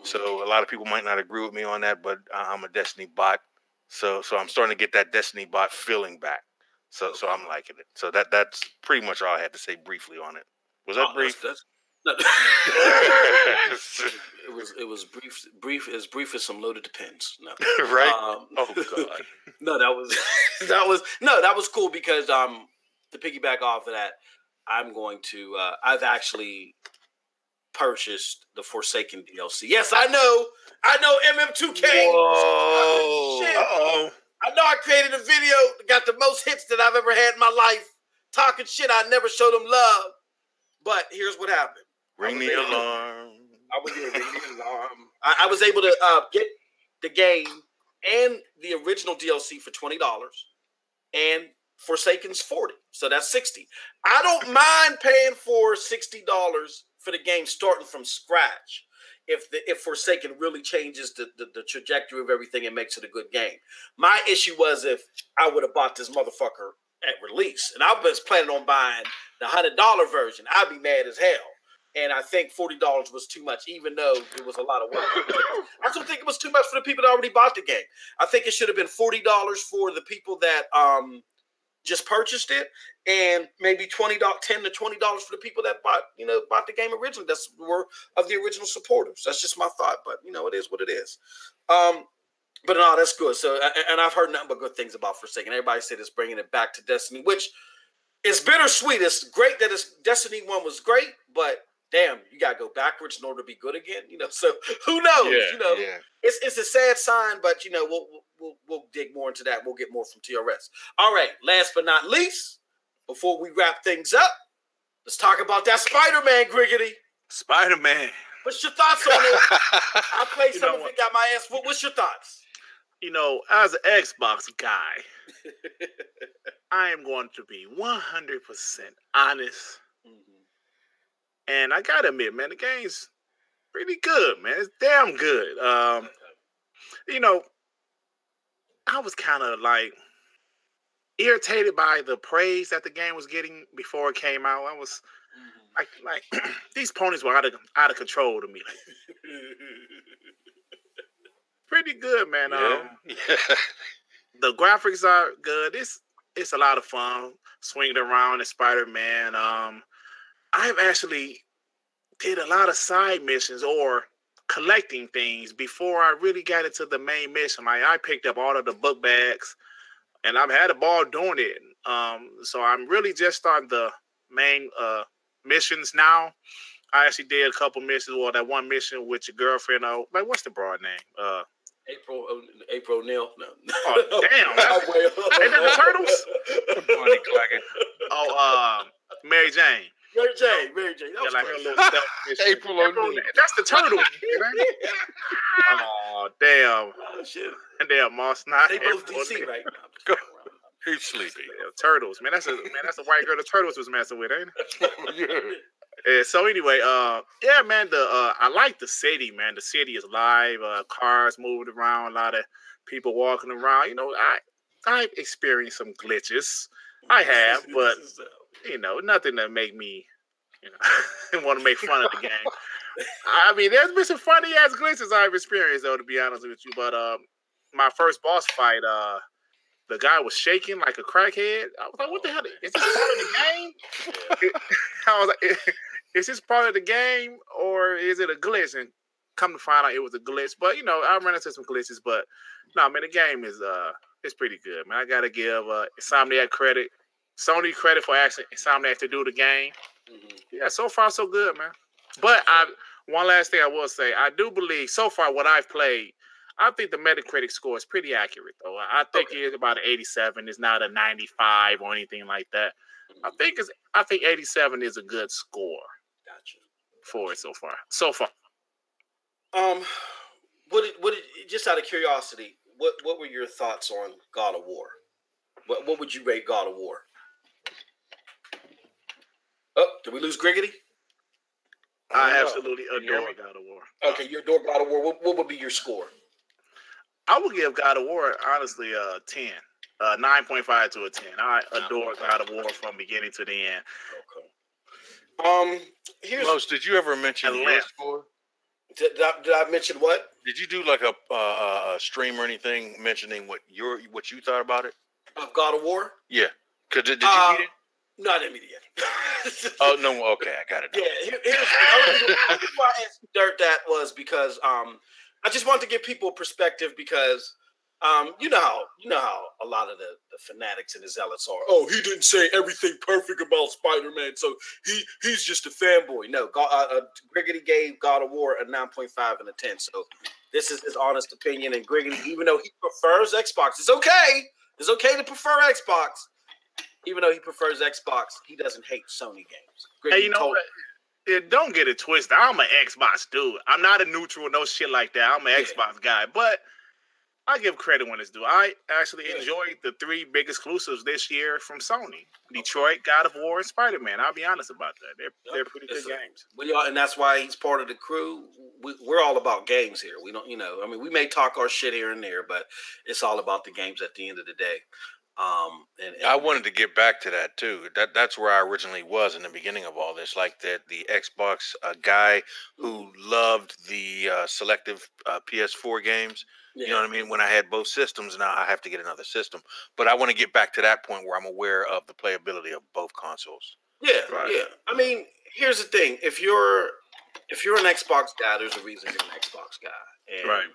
So a lot of people might not agree with me on that, but I'm a Destiny bot. So I'm starting to get that Destiny bot feeling back. So I'm liking it. So that's pretty much all I had to say briefly on it. Was that brief? It was brief as some loaded depends. No. Right? Oh God. No, that was cool because to piggyback off of that, I'm going to I've actually purchased the Foresaken DLC. Yes, I know MM2K. Whoa. Shit. I know I created a video that got the most hits that I've ever had in my life. Talking shit, I never showed them love. But here's what happened. Ring the alarm. I was able to get the game and the original DLC for $20 and Forsaken's $40. So that's $60. I don't mind paying for $60 for the game starting from scratch if Forsaken really changes the trajectory of everything and makes it a good game. My issue was if I would have bought this motherfucker at release and I was planning on buying the $100 version, I'd be mad as hell. And I think $40 was too much, even though it was a lot of work. I just think it was too much for the people that already bought the game. I think it should have been $40 for the people that just purchased it, and maybe $10 to $20 for the people that bought the game originally. Were of the original supporters. That's just my thought, but it is what it is. But no, that's good. So, and I've heard nothing but good things about Forsaken. Everybody said it's bringing it back to Destiny, which is bittersweet. It's great that Destiny 1 was great, but damn, you gotta go backwards in order to be good again. So who knows? Yeah. It's a sad sign, but we'll dig more into that. We'll get more from TRS. All right, last but not least, before we wrap things up, let's talk about that Spider-Man, Griggity. Spider-Man. What's your thoughts on it? I played some of it, got my ass. What's your thoughts? As an Xbox guy, I am going to be 100% honest. And I gotta admit, man, the game's pretty good, man. It's damn good. I was kind of like irritated by the praise that the game was getting before it came out. I was like these ponies were out of control to me. Pretty good, man. The graphics are good. It's a lot of fun swinging around as Spider-Man. I've actually did a lot of side missions or collecting things before I really got into the main mission. Like I picked up all of the book bags, and I've had a ball doing it. So I'm really just starting the main missions now. I actually did a couple missions. Well, that one mission with your girlfriend. What's the broad name? April O'Neil. No. Oh damn! Ain't that the Turtles? Bunny clacking. Oh, Mary Jane. Mary Jane. That was her little stealth mission. April O'Neil. That's the Turtles. Oh damn! Oh shit! And damn, Moss not. They both DC right now. He's sleepy. Turtles, man. That's a white girl the Turtles was messing with, ain't it? Yeah. So anyway, yeah, man. I like the city, man. The city is live. Cars moving around. A lot of people walking around. I've experienced some glitches. I have, but nothing that make me, want to make fun of the game. I mean, there's been some funny ass glitches I've experienced, though, to be honest with you. But my first boss fight, the guy was shaking like a crackhead. I was like, what the hell? Is this part of the game? I was like, is this part of the game or is it a glitch? And come to find out it was a glitch. But you know, I ran into some glitches. But no, man, the game is it's pretty good, man. I gotta give Insomniac credit, Sony credit for actually Insomniac to do the game. Mm-hmm. Yeah, so far so good, man. But one last thing I will say, I do believe so far what I've played, I think the Metacritic score is pretty accurate, though. I think it is about an 87. It's not a 95 or anything like that. Mm-hmm. I think 87 is a good score. Gotcha. For it so far. So far. Just out of curiosity, what were your thoughts on God of War? What would you rate God of War? Oh, did we lose Griggity? I absolutely adore God of War. Okay, you adore God of War. What would be your score? I would give God of War, honestly, a 10. 9.5 to a 10. I adore God of War from beginning to the end. Okay. Most, did you ever mention your score? Did I mention what? Did you do like a stream or anything mentioning what you thought about it? Of God of War? Yeah. Did you beat it? No, I didn't beat it yet. Oh no! Okay, I got it. Yeah, the reason why I asked Dirt that was because I just wanted to give people a perspective because you know how a lot of the fanatics and the zealots are. Oh, he didn't say everything perfect about Spider-Man, so he's just a fanboy. No, Griggity gave God of War a 9.5 and a 10. So this is his honest opinion. And Griggity, even though he prefers Xbox, it's okay. It's okay to prefer Xbox. Even though he prefers Xbox, he doesn't hate Sony games. Griggity, hey, you know what? Don't get it twisted. I'm an Xbox dude. I'm not a neutral, no shit like that. I'm an Xbox guy. But I give credit when it's due. I actually enjoyed the 3 big exclusives this year from Sony: Detroit, God of War, and Spider-Man. I'll be honest about that. They're pretty good games. And that's why he's part of the crew. We're all about games here. We don't, we may talk our shit here and there, but it's all about the games at the end of the day. And I wanted to get back to that too. That's where I originally was in the beginning of all this. Like the Xbox guy who loved the selective PS4 games. Yeah. You know what I mean? When I had both systems, now I have to get another system. But I want to get back to that point where I'm aware of the playability of both consoles. Yeah, right. Yeah. I mean, here's the thing: if you're an Xbox guy, there's a reason you're an Xbox guy, and right.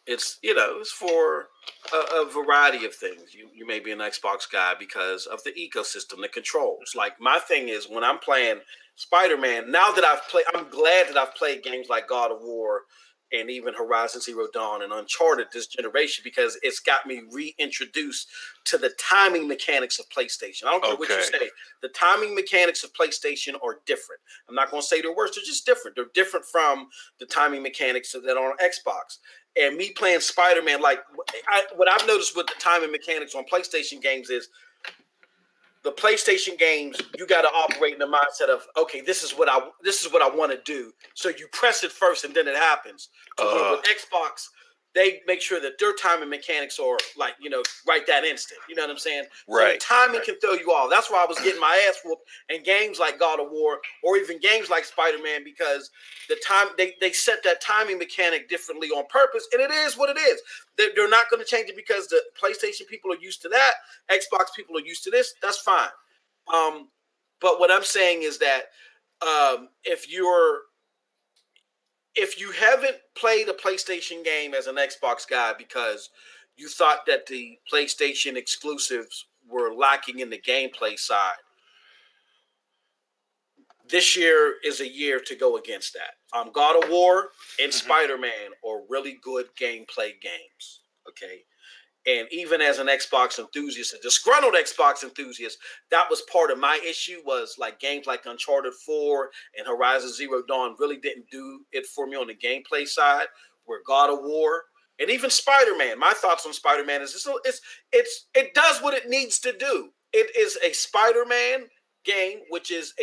It's for a variety of things. You may be an Xbox guy because of the ecosystem, the controls. Like my thing is when I'm playing Spider-Man. Now that I'm glad that I've played games like God of War and even Horizon Zero Dawn and Uncharted this generation because it's got me reintroduced to the timing mechanics of PlayStation. I don't care what you say. The timing mechanics of PlayStation are different. I'm not going to say they're worse. They're just different. They're different from the timing mechanics that are on Xbox. And me playing Spider-Man, like what I've noticed with the timing mechanics on PlayStation games is the PlayStation games, you got to operate in the mindset of, okay, this is what I want to do. So you press it first and then it happens. With Xbox, they make sure that their timing mechanics are like, right that instant. You know what I'm saying? Right. So timing can throw you off. That's why I was getting my ass whooped in games like God of War or even games like Spider-Man because the time they set that timing mechanic differently on purpose, and it is what it is. They're not going to change it because the PlayStation people are used to that. Xbox people are used to this. That's fine. But what I'm saying is that if you haven't played a PlayStation game as an Xbox guy because you thought that the PlayStation exclusives were lacking in the gameplay side, this year is a year to go against that. God of War and Spider-Man are really good gameplay games, okay? And even as an Xbox enthusiast, a disgruntled Xbox enthusiast, that was part of my issue was like games like Uncharted 4 and Horizon Zero Dawn really didn't do it for me on the gameplay side, where God of War and even Spider-Man, my thoughts on Spider-Man is it does what it needs to do. It is a Spider-Man game, which is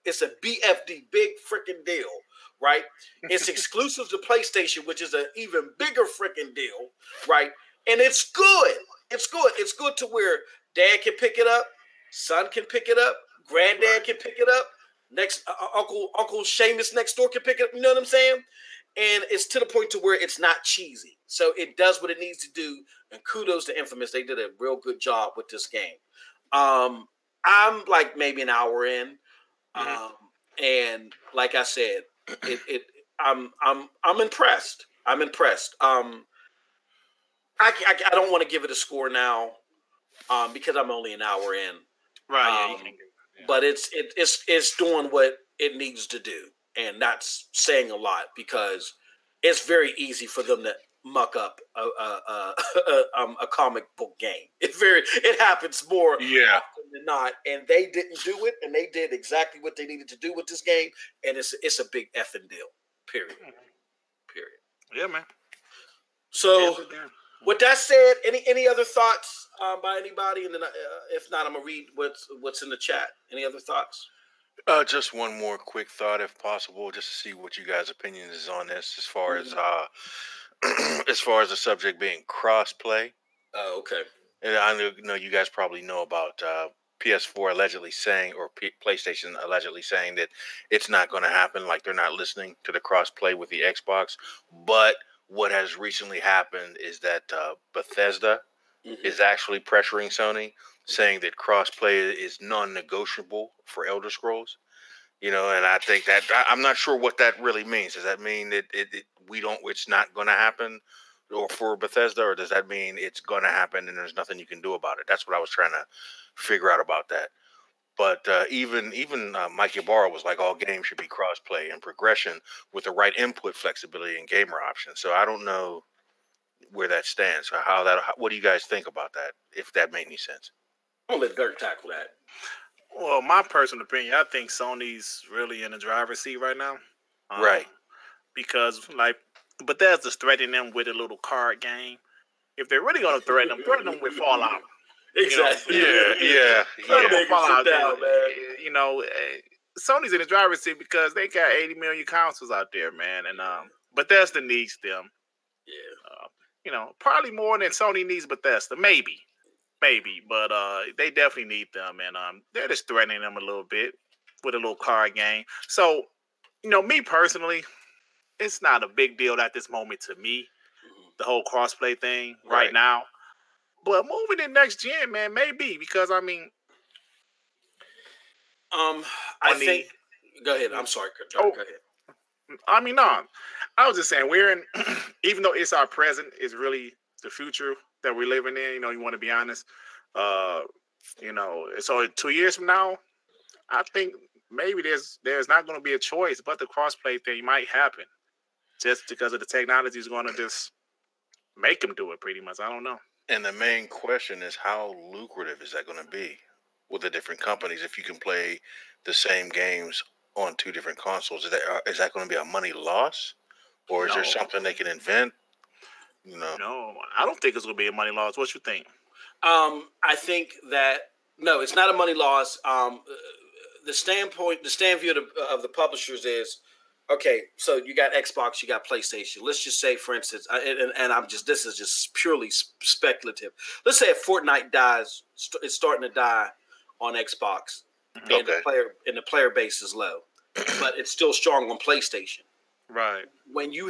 it's a BFD, big freaking deal, right? It's exclusive to PlayStation, which is an even bigger freaking deal, right? And it's good. It's good. It's good to where dad can pick it up, son can pick it up, granddad can pick it up, next Uncle Seamus next door can pick it up. You know what I'm saying? And it's to the point to where it's not cheesy. So it does what it needs to do. And kudos to Infamous. They did a real good job with this game. I'm like maybe an hour in. And like I said, I'm impressed. I'm impressed. I don't want to give it a score now, because I'm only an hour in. Right. You can but it's doing what it needs to do, and that's saying a lot because it's very easy for them to muck up a comic book game. It happens more often than not, and they didn't do it, and they did exactly what they needed to do with this game, and it's a big effing deal. Period. Yeah, man. So, with that said, any other thoughts by anybody? And then, if not, I'm gonna read what's in the chat. Any other thoughts? Just one more quick thought, if possible, just to see what you guys' opinion is on this, as far as as far as the subject being crossplay. Oh, okay. And I know you guys probably know about PS4 allegedly saying, or PlayStation allegedly saying that it's not going to happen. Like, they're not listening to the crossplay with the Xbox. But what has recently happened is that Bethesda is actually pressuring Sony, saying that crossplay is non-negotiable for Elder Scrolls. And I think that I'm not sure what that really means. Does that mean that it's not going to happen, or for Bethesda, or does that mean it's going to happen and there's nothing you can do about it? That's what I was trying to figure out about that. But even Mike Ybarra was like, all games should be crossplay and progression with the right input flexibility and gamer options. So I don't know where that stands. So what do you guys think about that? If that made any sense? I'm gonna let Dirk tackle that. Well, my personal opinion, I think Sony's really in the driver's seat right now. Right. Because, like, Bethesda's threatening them with a little card game. If they're really going to threaten them with Fallout. Exactly. Yeah. Fallout down, man. Sony's in the driver's seat because they got 80 million consoles out there, man. And Bethesda needs them. Yeah. Probably more than Sony needs Bethesda. Maybe, but they definitely need them, and they're just threatening them a little bit with a little card game. So, me personally, it's not a big deal at this moment to me, the whole crossplay thing right now. But moving in next gen, man, maybe, because I think. Go ahead. I'm sorry. Go ahead. No. I was just saying, we're in. Even though it's our present, is really the future that we're living in. You want to be honest. So 2 years from now, I think maybe there's not going to be a choice, but the crossplay thing might happen, just because of the technology is going to just make them do it. Pretty much, I don't know. And the main question is, how lucrative is that going to be with the different companies if you can play the same games on two different consoles? Is that going to be a money loss, or is there something they can invent? No, I don't think it's going to be a money loss. What you think? I think that no, it's not a money loss. The stand view of the publishers is, okay, so you got Xbox, you got PlayStation. Let's just say, for instance, this is just purely speculative. Let's say if Fortnite dies, it's starting to die on Xbox, and the player base is low, but it's still strong on PlayStation. Right. When you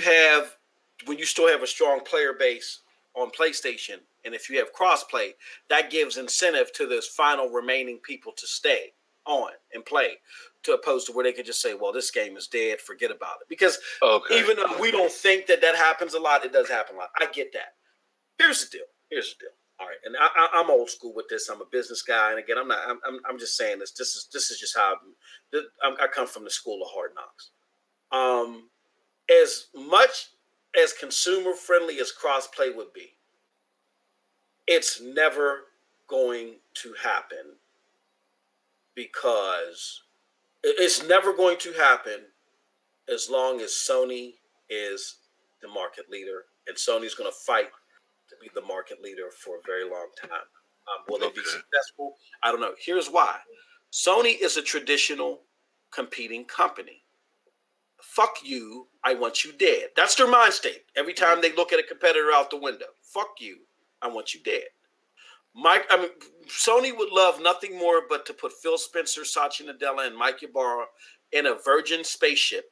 still have a strong player base on PlayStation, and if you have crossplay, that gives incentive to those final remaining people to stay on and play, to opposed to where they could just say, well, this game is dead, forget about it. Because even though we don't think that happens a lot, it does happen a lot. I get that. Here's the deal. All right, and I'm old school with this. I'm a business guy, and again, I'm just saying this. This is just how I come from the school of hard knocks. As much as consumer friendly as crossplay would be, it's never going to happen, because it's never going to happen as long as Sony is the market leader, and Sony's going to fight to be the market leader for a very long time. Will they be successful? I don't know. Here's why. Sony is a traditional competing company. Fuck you, I want you dead. That's their mind state. Every time they look at a competitor out the window. Fuck you, I want you dead. Sony would love nothing more but to put Phil Spencer, Satya Nadella, and Mike Ybarra in a Virgin spaceship,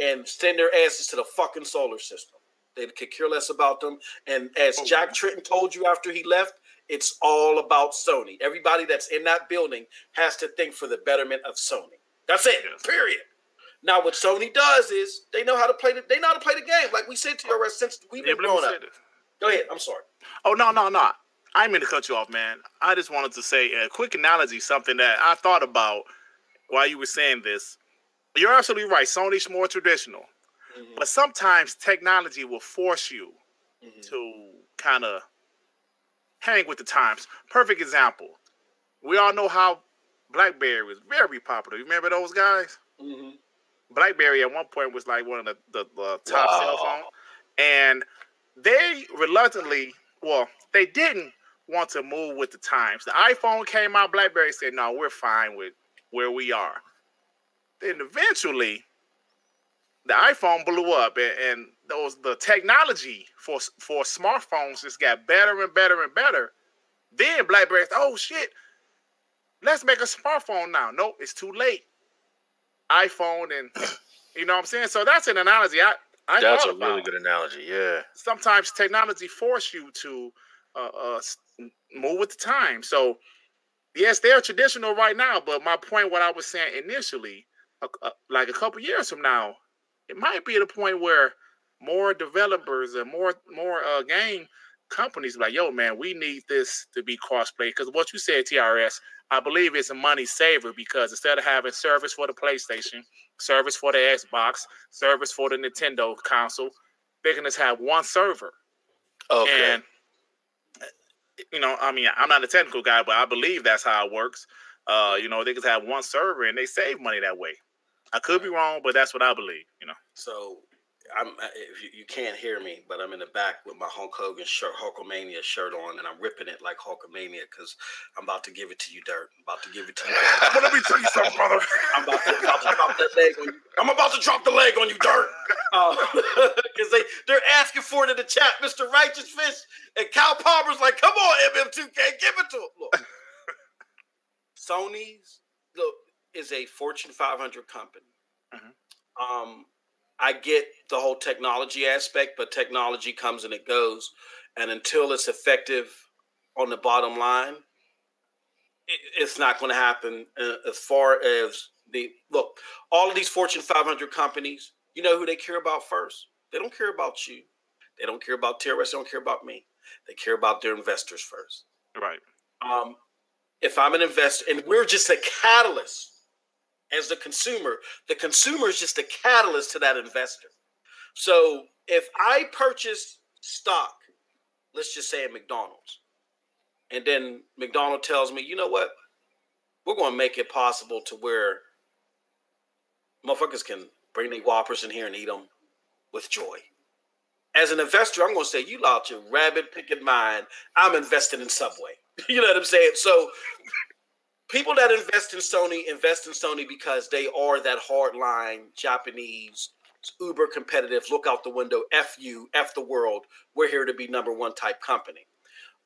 and send their asses to the fucking solar system. They could care less about them. And as Jack Tritton told you after he left, it's all about Sony. Everybody that's in that building has to think for the betterment of Sony. That's it. Period. Now, what Sony does is they know how to play the game. Like we said to TRS since we've been growing up. Go ahead. I'm sorry. Oh, no. I didn't mean to cut you off, man. I just wanted to say a quick analogy, something that I thought about while you were saying this. You're absolutely right. Sony's more traditional. Mm-hmm. But sometimes technology will force you to kind of hang with the times. Perfect example. We all know how BlackBerry was very popular. You remember those guys? Mm-hmm. BlackBerry at one point was like one of the top cell phones. And they reluctantly, they didn't want to move with the times. The iPhone came out, BlackBerry said, no, we're fine with where we are. Then eventually, the iPhone blew up, and the technology for smartphones just got better and better and better. Then BlackBerry said, oh, shit, let's make a smartphone now. Nope, it's too late. iPhone and, you know what I'm saying? So that's an analogy I that's thought a really good analogy, yeah. Sometimes technology forces you to move with the time. So, yes, they're traditional right now, but my point, what I was saying initially, like a couple years from now, it might be at a point where more developers and more game companies like, yo, man, we need this to be crossplay. Because what you said, TRS, I believe it's a money saver because instead of having service for the PlayStation, service for the Xbox, service for the Nintendo console, they can just have one server. Okay. And, you know, I mean, I'm not a technical guy, but I believe that's how it works. You know, they can have one server and they save money that way. I could be wrong, but that's what I believe, you know. So, if you can't hear me, but I'm in the back with my Hulk Hogan shirt, Hulkamania shirt on, and I'm ripping it like Hulkamania because I'm about to give it to you, Dirt. I'm about to give it to you, Dirt. Let me tell you something, brother. I'm about to drop that leg on you. I'm about to drop the leg on you, Dirt. Because they're asking for it in the chat, Mr. Righteous Fish. And Cal Palmer's like, come on, MM2K, give it to him. Look. Sony's is a Fortune 500 company. Mm-hmm. I get the whole technology aspect, but technology comes and it goes. And until it's effective on the bottom line, it's not going to happen as far as all of these Fortune 500 companies, you know who they care about first? They don't care about you. They don't care about terrorists. They don't care about me. They care about their investors first. Right. If I'm an investor, and we're just a catalyst as the consumer is just a catalyst to that investor. So if I purchase stock, let's just say at McDonald's, and then McDonald's tells me, you know what? We're going to make it possible to where motherfuckers can bring their Whoppers in here and eat them with joy. As an investor, I'm going to say, you out your rabbit-picking mind. I'm investing in Subway. You know what I'm saying? So people that invest in Sony because they are that hardline Japanese, uber competitive, look out the window, F you, F the world. We're here to be number one type company.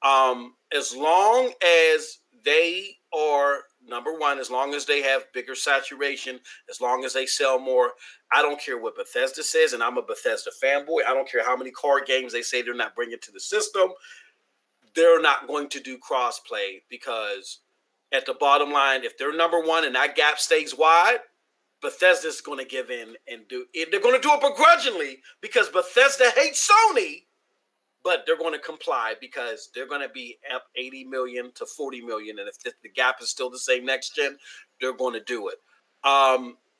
As long as they are number one, as long as they have bigger saturation, as long as they sell more, I don't care what Bethesda says, and I'm a Bethesda fanboy. I don't care how many card games they say they're not bringing to the system. They're not going to do crossplay because at the bottom line, if they're number one and that gap stays wide, Bethesda's going to give in and do it. They're going to do it begrudgingly because Bethesda hates Sony, but they're going to comply because they're going to be up 80 million to 40 million. And if the gap is still the same next gen, they're going to do it.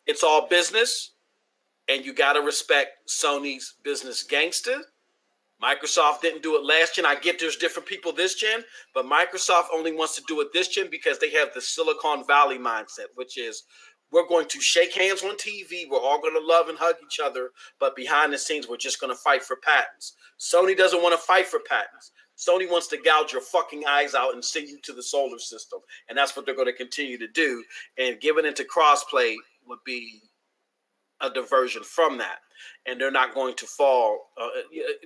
It's all business, and you got to respect Sony's business gangster. Microsoft didn't do it last gen. I get there's different people this gen, but Microsoft only wants to do it this gen because they have the Silicon Valley mindset, which is we're going to shake hands on TV. We're all going to love and hug each other, but behind the scenes, we're just going to fight for patents. Sony doesn't want to fight for patents. Sony wants to gouge your fucking eyes out and send you to the solar system, and that's what they're going to continue to do. And giving into crossplay would be a diversion from that. And they're not going to fall.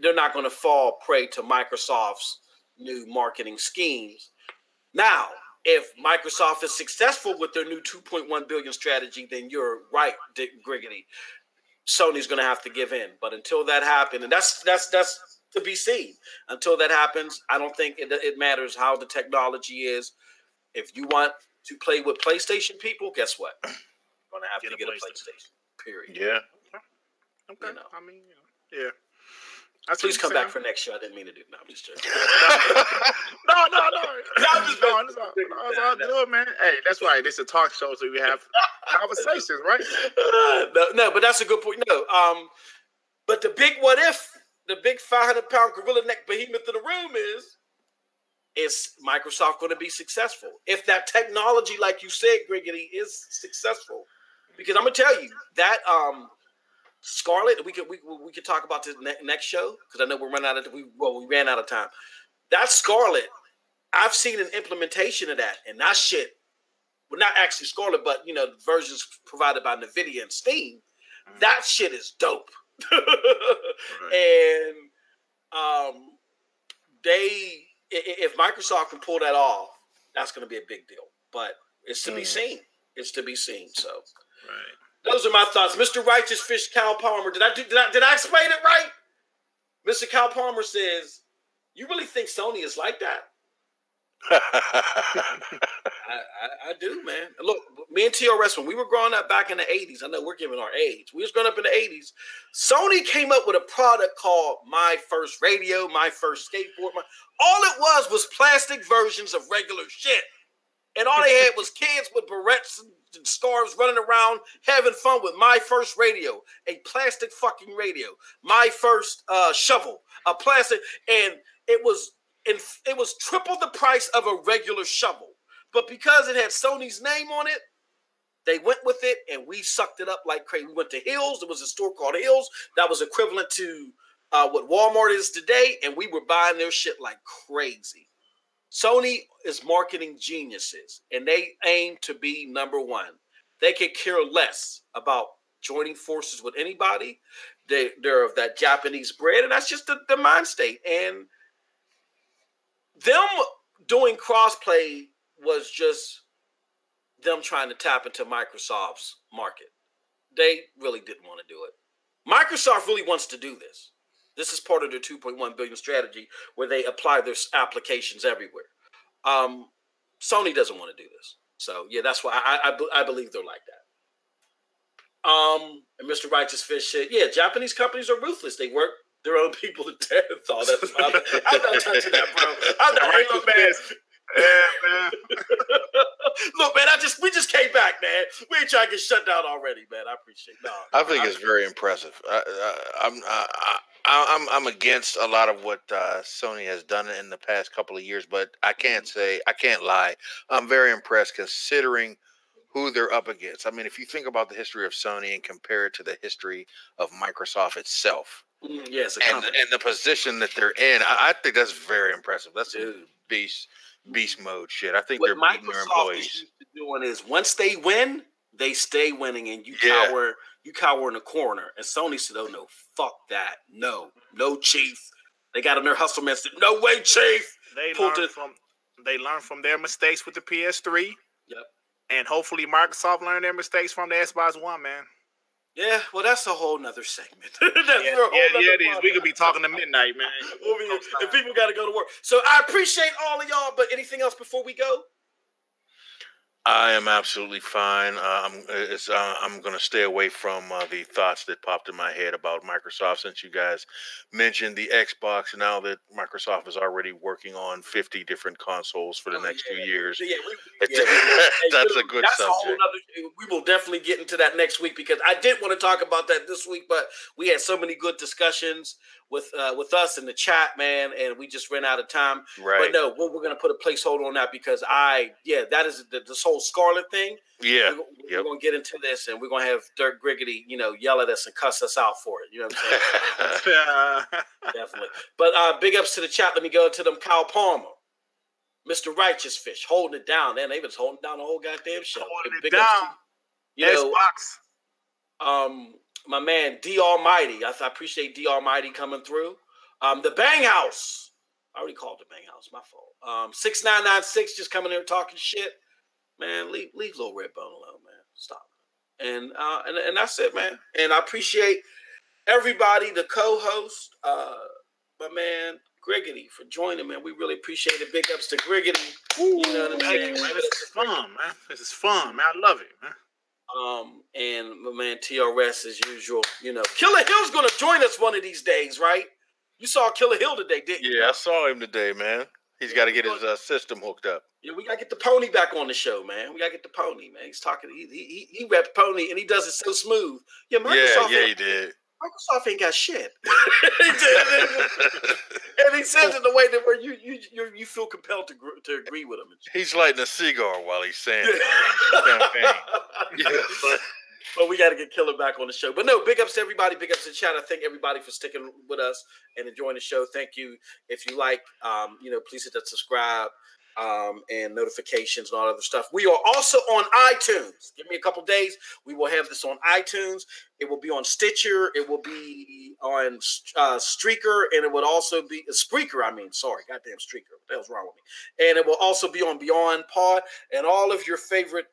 They're not going to fall prey to Microsoft's new marketing schemes. Now, if Microsoft is successful with their new 2.1 billion strategy, then you're right, Dick Griggity. Sony's going to have to give in. But until that happens, and that's to be seen. Until that happens, I don't think it matters how the technology is. If you want to play with PlayStation people, guess what? You're going to have to get a PlayStation. Period. Yeah. Okay. You know. I mean, yeah. Please come back for next show. I didn't mean to do. No, I'm just joking. No. It's all good, man. Hey, that's right. This is a talk show, so we have conversations, right? No, but that's a good point. No, but the big what if, the big 500-pound gorilla neck behemoth in the room is Microsoft going to be successful? If that technology, like you said, Griggity, is successful, because I'm gonna tell you that Scarlet, we could talk about this next show, because I know we're running out of we ran out of time. That Scarlet, I've seen an implementation of that, and that shit, well, not actually Scarlet, but the versions provided by NVIDIA and Steam. That shit is dope. And if Microsoft can pull that off, that's going to be a big deal. But it's to be seen. It's to be seen. So, those are my thoughts. Mr. Righteous Fish Cal Palmer. Did I explain it right? Mr. Cal Palmer says, "You really think Sony is like that?" I do, man. Look, me and TRS, when we were growing up back in the 80s, I know we're giving our age. We was growing up in the 80s. Sony came up with a product called My First Radio, My First Skateboard. All it was plastic versions of regular shit. And all they had was kids with barrettes and scarves running around having fun with My First Radio, a plastic fucking radio. My First shovel, a plastic, and it was triple the price of a regular shovel. But because it had Sony's name on it, they went with it, and we sucked it up like crazy. We went to Hills. There was a store called Hills that was equivalent to what Walmart is today, and we were buying their shit like crazy. Sony is marketing geniuses, and they aim to be number one. They could care less about joining forces with anybody. They're of that Japanese bread, and that's just the mind state. And them doing crossplay was just them trying to tap into Microsoft's market. They really didn't want to do it. Microsoft really wants to do this. This is part of their $2.1 billion strategy where they apply their applications everywhere. Sony doesn't want to do this. So, yeah, that's why I believe they're like that. And Mr. Righteous Fish said, yeah, Japanese companies are ruthless. They work their own people to death. Oh, that's I'm not touching that, bro. I'm not hanging on, man. Yeah, man. Look, man, we just came back, man. We ain't trying to get shut down already, man. I appreciate it. I think it's very impressive. I'm against a lot of what Sony has done in the past couple of years, but I can't lie. I'm very impressed considering who they're up against. I mean, if you think about the history of Sony and compare it to the history of Microsoft itself, yes, and the position that they're in, I think that's very impressive. That's some beast mode shit. I think what they're beating their employees. Is used to doing is once they win, they stay winning, and you cower in the corner. And Sony said, "Oh no, fuck that, no, chief." They got on their hustle man said, "No way, chief." They learned from their mistakes with the PS3. Yep. And hopefully Microsoft learned their mistakes from the Xbox One, man. Yeah, well, that's a whole nother segment. It is. We could be talking to midnight, man. And people got to go to work. So I appreciate all of y'all, but anything else before we go? I am absolutely fine. I'm going to stay away from the thoughts that popped in my head about Microsoft since you guys mentioned the Xbox. Now that Microsoft is already working on 50 different consoles for the next 2 years. That's a good subject. We will definitely get into that next week because I did want to talk about that this week, but we had so many good discussions with us in the chat, man, and we just ran out of time. Right. But no, we're going to put a placeholder on that because that is this whole Scarlet thing. Yeah. We're going to get into this, and we're going to have Dirk Griggity, yell at us and cuss us out for it. You know what I'm saying? Definitely. But big ups to the chat. Let me go to them. Kyle Palmer, Mr. Righteous Fish, holding it down. Man, they was holding down the whole goddamn show. Holding it down. Xbox. My man D Almighty. I appreciate D Almighty coming through. The Bang House. I already called the Bang House. My fault. 6996 just coming there talking shit. Man, leave Lil Redbone alone, man. Stop. And that's it, man. And I appreciate everybody, the co-host, my man Griggity for joining, man. We really appreciate it. Big ups to Griggity. You know what I'm saying? Man, this is fun, man. This is fun, man. I love it, man. And my man TRS as usual. Killer Hill's gonna join us one of these days, right? You saw Killer Hill today, didn't you? Yeah, I saw him today, man. He's got to get his system hooked up. Yeah, we gotta get the pony back on the show, man. We gotta get the pony, man. He's talking. He repped pony, and he does it so smooth. Yeah, Microsoft. Yeah, he did. Microsoft ain't got shit. He did. And he says it in a way that where you feel compelled to agree with him. He's lighting a cigar while he's saying it. Yeah. But we got to get Killer back on the show. But no, big ups to everybody. Big ups to chat. I thank everybody for sticking with us and enjoying the show. Thank you. If you like, please hit that subscribe and notifications and all other stuff. We are also on iTunes. Give me a couple days. We will have this on iTunes. It will be on Stitcher. It will be on Streaker, and it would also be Spreaker. Goddamn Streaker. What the hell's wrong with me? And it will also be on Beyond Pod and all of your favorite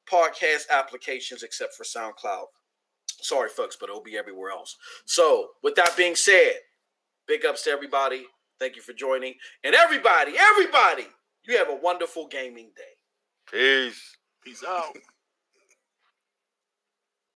podcast applications except for SoundCloud. Sorry, folks, but it'll be everywhere else. So, with that being said, big ups to everybody. Thank you for joining. And everybody, you have a wonderful gaming day. Peace. Peace out.